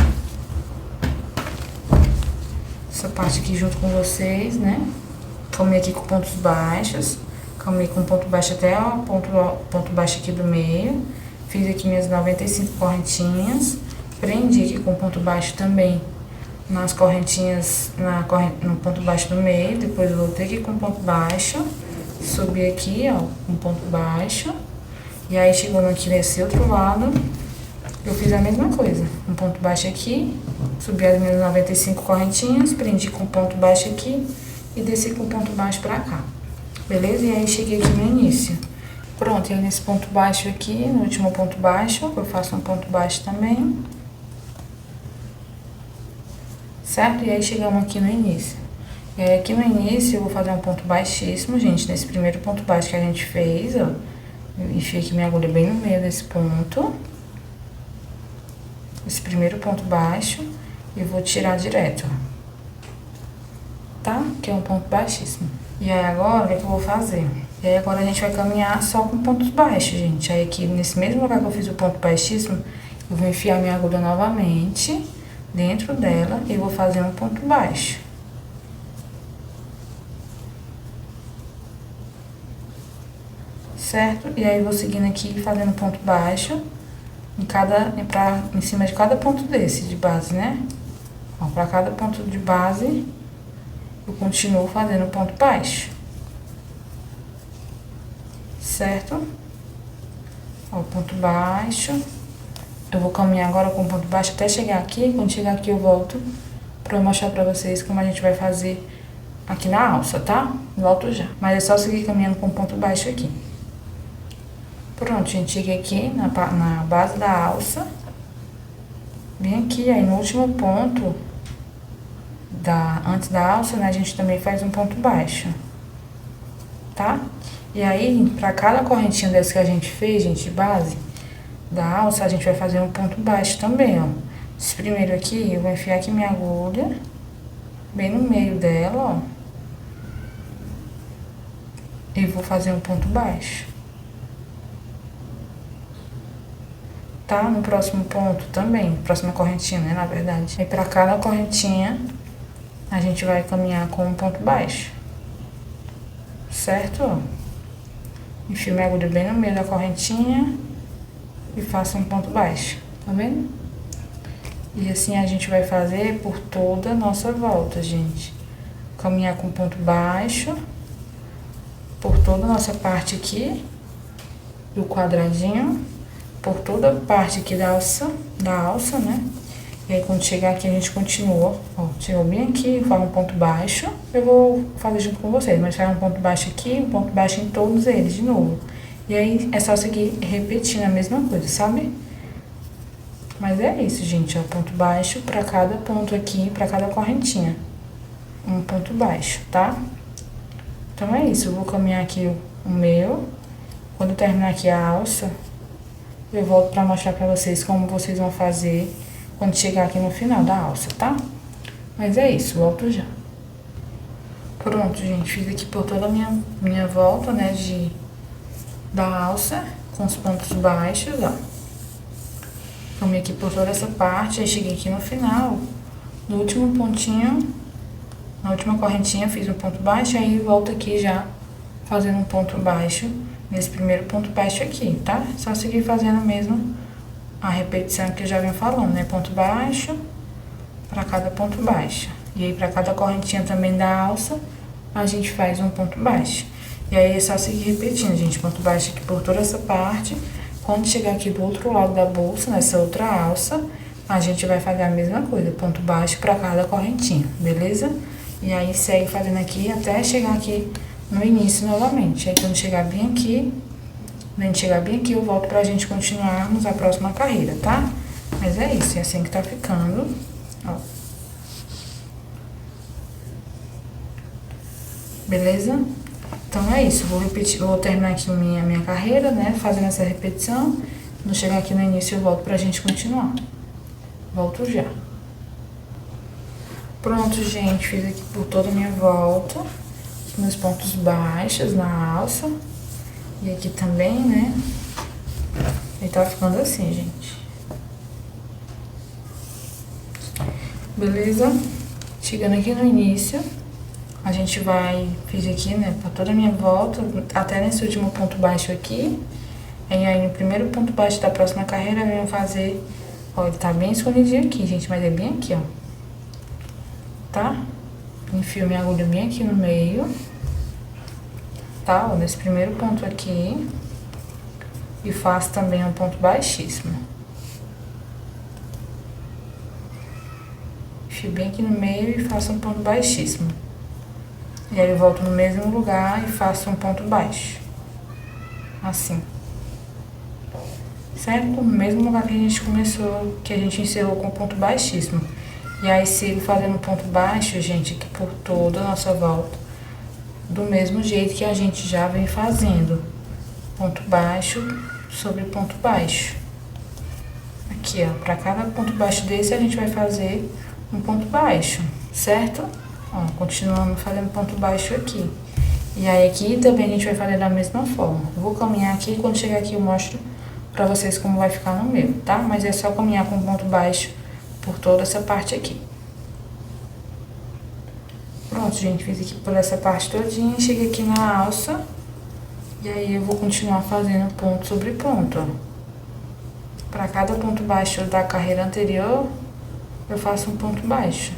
Essa parte aqui junto com vocês, né? Comei aqui com pontos baixos. Comei com ponto baixo até o ponto baixo aqui do meio. Fiz aqui minhas 95 correntinhas. Prendi aqui com ponto baixo também nas correntinhas, no ponto baixo do meio. Depois voltei aqui com ponto baixo. Subi aqui, ó, com ponto baixo. E aí, chegando aqui nesse outro lado, eu fiz a mesma coisa. Um ponto baixo aqui, subi as minhas 95 correntinhas, prendi com ponto baixo aqui e desci com ponto baixo pra cá. Beleza? E aí, cheguei aqui no início. Pronto, e aí nesse ponto baixo aqui, no último ponto baixo, eu faço um ponto baixo também. Certo? E aí, chegamos aqui no início. E aí, aqui no início, eu vou fazer um ponto baixíssimo, gente, nesse primeiro ponto baixo que a gente fez, ó. Eu enfiei aqui minha agulha bem no meio desse ponto. Esse primeiro ponto baixo. E vou tirar direto, ó. Tá? Que é um ponto baixíssimo. E aí agora, o que é que eu vou fazer? E aí agora a gente vai caminhar só com pontos baixos, gente. Aí aqui, nesse mesmo lugar que eu fiz o ponto baixíssimo, eu vou enfiar minha agulha novamente dentro dela e vou fazer um ponto baixo. Certo? E aí, vou seguindo aqui, fazendo ponto baixo em cima de cada ponto desse, de base, né? Ó, pra cada ponto de base, eu continuo fazendo ponto baixo. Certo? Ó, ponto baixo. Eu vou caminhar agora com ponto baixo até chegar aqui. Quando chegar aqui, eu volto pra eu mostrar pra vocês como a gente vai fazer aqui na alça, tá? Volto já. Mas é só seguir caminhando com ponto baixo aqui. Pronto, gente, cheguei aqui na base da alça. Bem aqui, aí no último ponto, antes da alça, né, a gente também faz um ponto baixo. Tá? E aí, pra cada correntinha dessa que a gente fez, gente, de base da alça, a gente vai fazer um ponto baixo também, ó. Esse primeiro aqui, eu vou enfiar aqui minha agulha, bem no meio dela, ó. E vou fazer um ponto baixo. Tá? No próximo ponto também, próxima correntinha, né, na verdade. Aí pra cada correntinha, a gente vai caminhar com um ponto baixo. Certo? Ó. Enfio minha agulha bem no meio da correntinha e faço um ponto baixo. Tá vendo? E assim a gente vai fazer por toda a nossa volta, gente. Caminhar com ponto baixo por toda a nossa parte aqui do quadradinho. Por toda a parte aqui da alça, né? E aí, quando chegar aqui, a gente continua. Ó, chegou bem aqui, faz um ponto baixo. Eu vou fazer junto com vocês, mas faz um ponto baixo aqui, um ponto baixo em todos eles, de novo. E aí, é só seguir repetindo a mesma coisa, sabe? Mas é isso, gente, ó. Ponto baixo pra cada ponto aqui, pra cada correntinha. Um ponto baixo, tá? Então, é isso. Eu vou caminhar aqui o meu. Quando eu terminar aqui a alça, eu volto pra mostrar pra vocês como vocês vão fazer quando chegar aqui no final da alça, tá? Mas é isso, volto já. Pronto, gente, fiz aqui por toda a minha volta, né, da alça, com os pontos baixos, ó. Caminhei aqui por toda essa parte, aí cheguei aqui no final, no último pontinho, na última correntinha, fiz um ponto baixo, aí volto aqui já fazendo um ponto baixo nesse primeiro ponto baixo aqui, tá? Só seguir fazendo mesmo a repetição que eu já venho falando, né? Ponto baixo para cada ponto baixo. E aí, para cada correntinha também da alça, a gente faz um ponto baixo. E aí, é só seguir repetindo, gente. Ponto baixo aqui por toda essa parte. Quando chegar aqui do outro lado da bolsa, nessa outra alça, a gente vai fazer a mesma coisa. Ponto baixo para cada correntinha, beleza? E aí, segue fazendo aqui até chegar aqui no início novamente. Aí quando chegar bem aqui, eu volto pra gente continuarmos a próxima carreira, tá? Mas é isso, é assim que tá ficando, ó. Beleza? Então é isso, vou terminar aqui minha carreira, né? Fazendo essa repetição. Quando chegar aqui no início, eu volto pra gente continuar. Volto já. Pronto, gente, fiz aqui por toda a minha volta, meus pontos baixos na alça. E aqui também, né? E tá ficando assim, gente. Beleza? Chegando aqui no início, a gente fiz aqui, né, pra toda a minha volta, até nesse último ponto baixo aqui. E aí, no primeiro ponto baixo da próxima carreira, eu venho fazer... Ó, ele tá bem escondidinho aqui, gente, mas é bem aqui, ó. Tá? Enfio minha agulha bem aqui no meio. Tá? Ó, nesse primeiro ponto aqui. E faço também um ponto baixíssimo. Enfio bem aqui no meio e faço um ponto baixíssimo. E aí eu volto no mesmo lugar e faço um ponto baixo. Assim. Certo? No mesmo lugar que a gente começou, que a gente encerrou com ponto baixíssimo. E aí sigo fazendo ponto baixo, gente, aqui por toda a nossa volta. Do mesmo jeito que a gente já vem fazendo. Ponto baixo sobre ponto baixo. Aqui, ó, pra cada ponto baixo desse a gente vai fazer um ponto baixo, certo? Ó, continuando fazendo ponto baixo aqui. E aí aqui também a gente vai fazer da mesma forma. Eu vou caminhar aqui e quando chegar aqui eu mostro pra vocês como vai ficar no meu, tá? Mas é só caminhar com ponto baixo por toda essa parte aqui. Pronto, gente, fiz aqui por essa parte todinha, cheguei aqui na alça. E aí eu vou continuar fazendo ponto sobre ponto, ó. Pra cada ponto baixo da carreira anterior, eu faço um ponto baixo.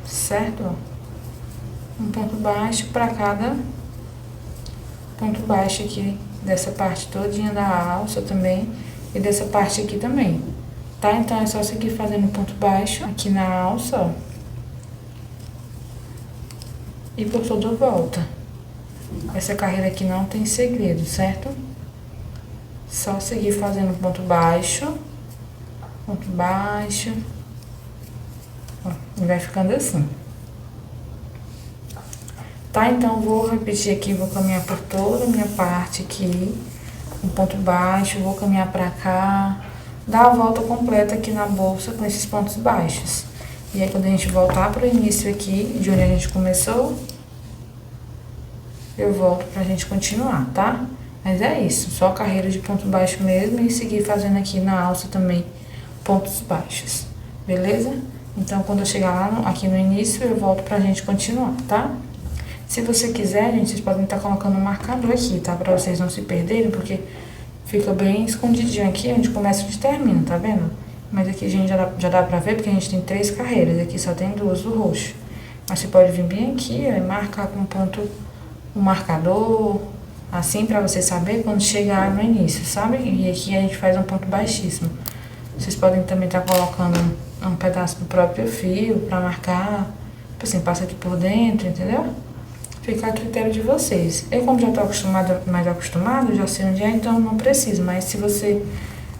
Certo? Um ponto baixo pra cada ponto baixo aqui dessa parte todinha da alça também e dessa parte aqui também. Tá? Então é só seguir fazendo ponto baixo aqui na alça, ó. E por toda a volta. Essa carreira aqui não tem segredo, certo? Só seguir fazendo ponto baixo, ó, e vai ficando assim. Tá? Então, vou repetir aqui, vou caminhar por toda a minha parte aqui, um ponto baixo, vou caminhar pra cá, dar a volta completa aqui na bolsa com esses pontos baixos. E aí, quando a gente voltar pro início aqui, de onde a gente começou, eu volto pra gente continuar, tá? Mas é isso, só carreira de ponto baixo mesmo e seguir fazendo aqui na alça também pontos baixos, beleza? Então, quando eu chegar lá aqui no início, eu volto pra gente continuar, tá? Se você quiser, gente, vocês podem estar colocando um marcador aqui, tá? Pra vocês não se perderem, porque fica bem escondidinho aqui, onde começa e onde termina, tá vendo? Mas aqui a gente já dá pra ver, porque a gente tem 3 carreiras, aqui só tem 2 do roxo. Mas você pode vir bem aqui, ó, e marcar com ponto, um marcador, assim, pra você saber quando chegar no início, sabe? E aqui a gente faz um ponto baixíssimo. Vocês podem também estar colocando um pedaço do próprio fio pra marcar, tipo assim, passa aqui por dentro, entendeu? Fica a critério de vocês. Eu, como já tô mais acostumado, já sei onde é, então não preciso. Mas se você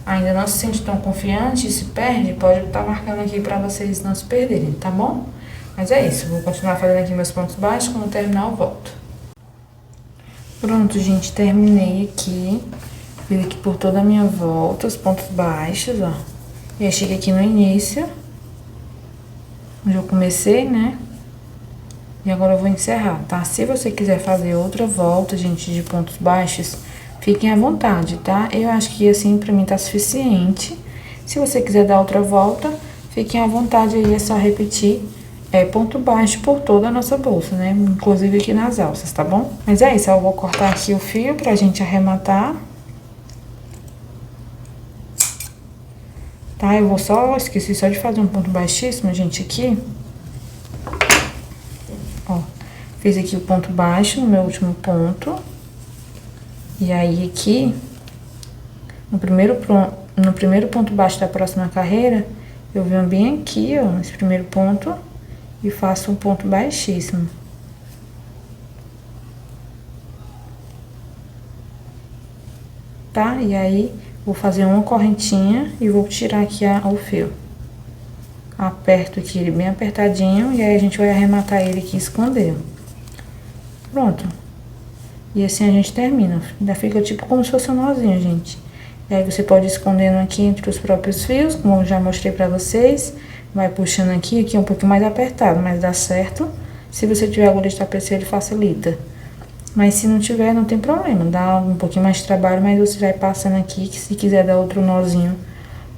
ainda não se sente tão confiante e se perde, pode estar marcando aqui pra vocês não se perderem, tá bom? Mas é isso, vou continuar fazendo aqui meus pontos baixos, quando terminar eu volto. Pronto, gente, terminei aqui. Fiz aqui por toda a minha volta os pontos baixos, ó. E aí cheguei aqui no início, onde eu comecei, né? E agora eu vou encerrar, tá? Se você quiser fazer outra volta, gente, de pontos baixos, fiquem à vontade, tá? Eu acho que assim pra mim tá suficiente. Se você quiser dar outra volta, fiquem à vontade aí, é só repetir ponto baixo por toda a nossa bolsa, né? Inclusive aqui nas alças, tá bom? Mas é isso, eu vou cortar aqui o fio pra gente arrematar. Tá? Eu vou esqueci só de fazer um ponto baixíssimo, gente, aqui. Ó, fiz aqui o ponto baixo no meu último ponto. E aí aqui, no primeiro ponto baixo da próxima carreira, eu venho bem aqui, ó, nesse primeiro ponto, e faço um ponto baixíssimo. tá? E aí, vou fazer uma correntinha e vou tirar aqui o fio. Aperto aqui ele bem apertadinho e aí a gente vai arrematar ele aqui e esconder. Pronto. E assim a gente termina. Ainda fica tipo como se fosse um nozinho, gente. E aí você pode ir escondendo aqui entre os próprios fios, como eu já mostrei pra vocês. Vai puxando aqui é um pouquinho mais apertado, mas dá certo. Se você tiver agulha de tapeceiro, facilita. Mas se não tiver, não tem problema. Dá um pouquinho mais de trabalho, mas você vai passando aqui, que se quiser dar outro nozinho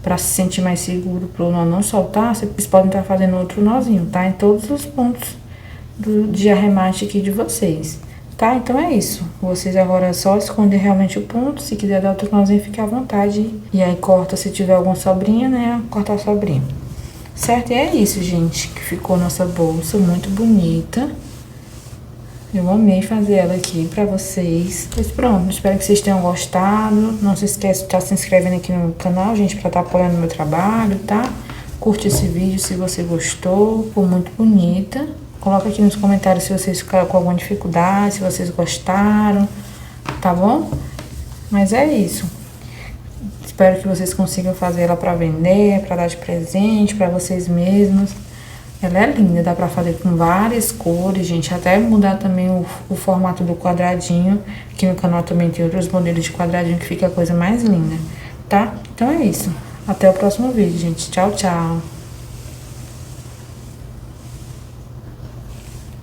pra se sentir mais seguro, pro nó não soltar, vocês podem estar fazendo outro nozinho, tá? Em todos os pontos de arremate aqui de vocês. Tá? Então é isso. Vocês agora é só esconder realmente o ponto. Se quiser dar outro nozinho, fique à vontade. E aí corta, se tiver alguma sobrinha, né? Corta a sobrinha. Certo? E é isso, gente. Que ficou nossa bolsa muito bonita. Eu amei fazer ela aqui pra vocês. Pois pronto, espero que vocês tenham gostado. Não se esqueça de estar se inscrevendo aqui no canal, gente, pra estar apoiando o meu trabalho, tá? Curte esse vídeo se você gostou. Ficou muito bonita. Coloca aqui nos comentários se vocês ficaram com alguma dificuldade, se vocês gostaram, tá bom? Mas é isso. Espero que vocês consigam fazer ela pra vender, pra dar de presente, pra vocês mesmos. Ela é linda, dá pra fazer com várias cores, gente. Até mudar também o formato do quadradinho. Aqui no canal também tem outros modelos de quadradinho que fica a coisa mais linda, tá? Então é isso. Até o próximo vídeo, gente. Tchau, tchau.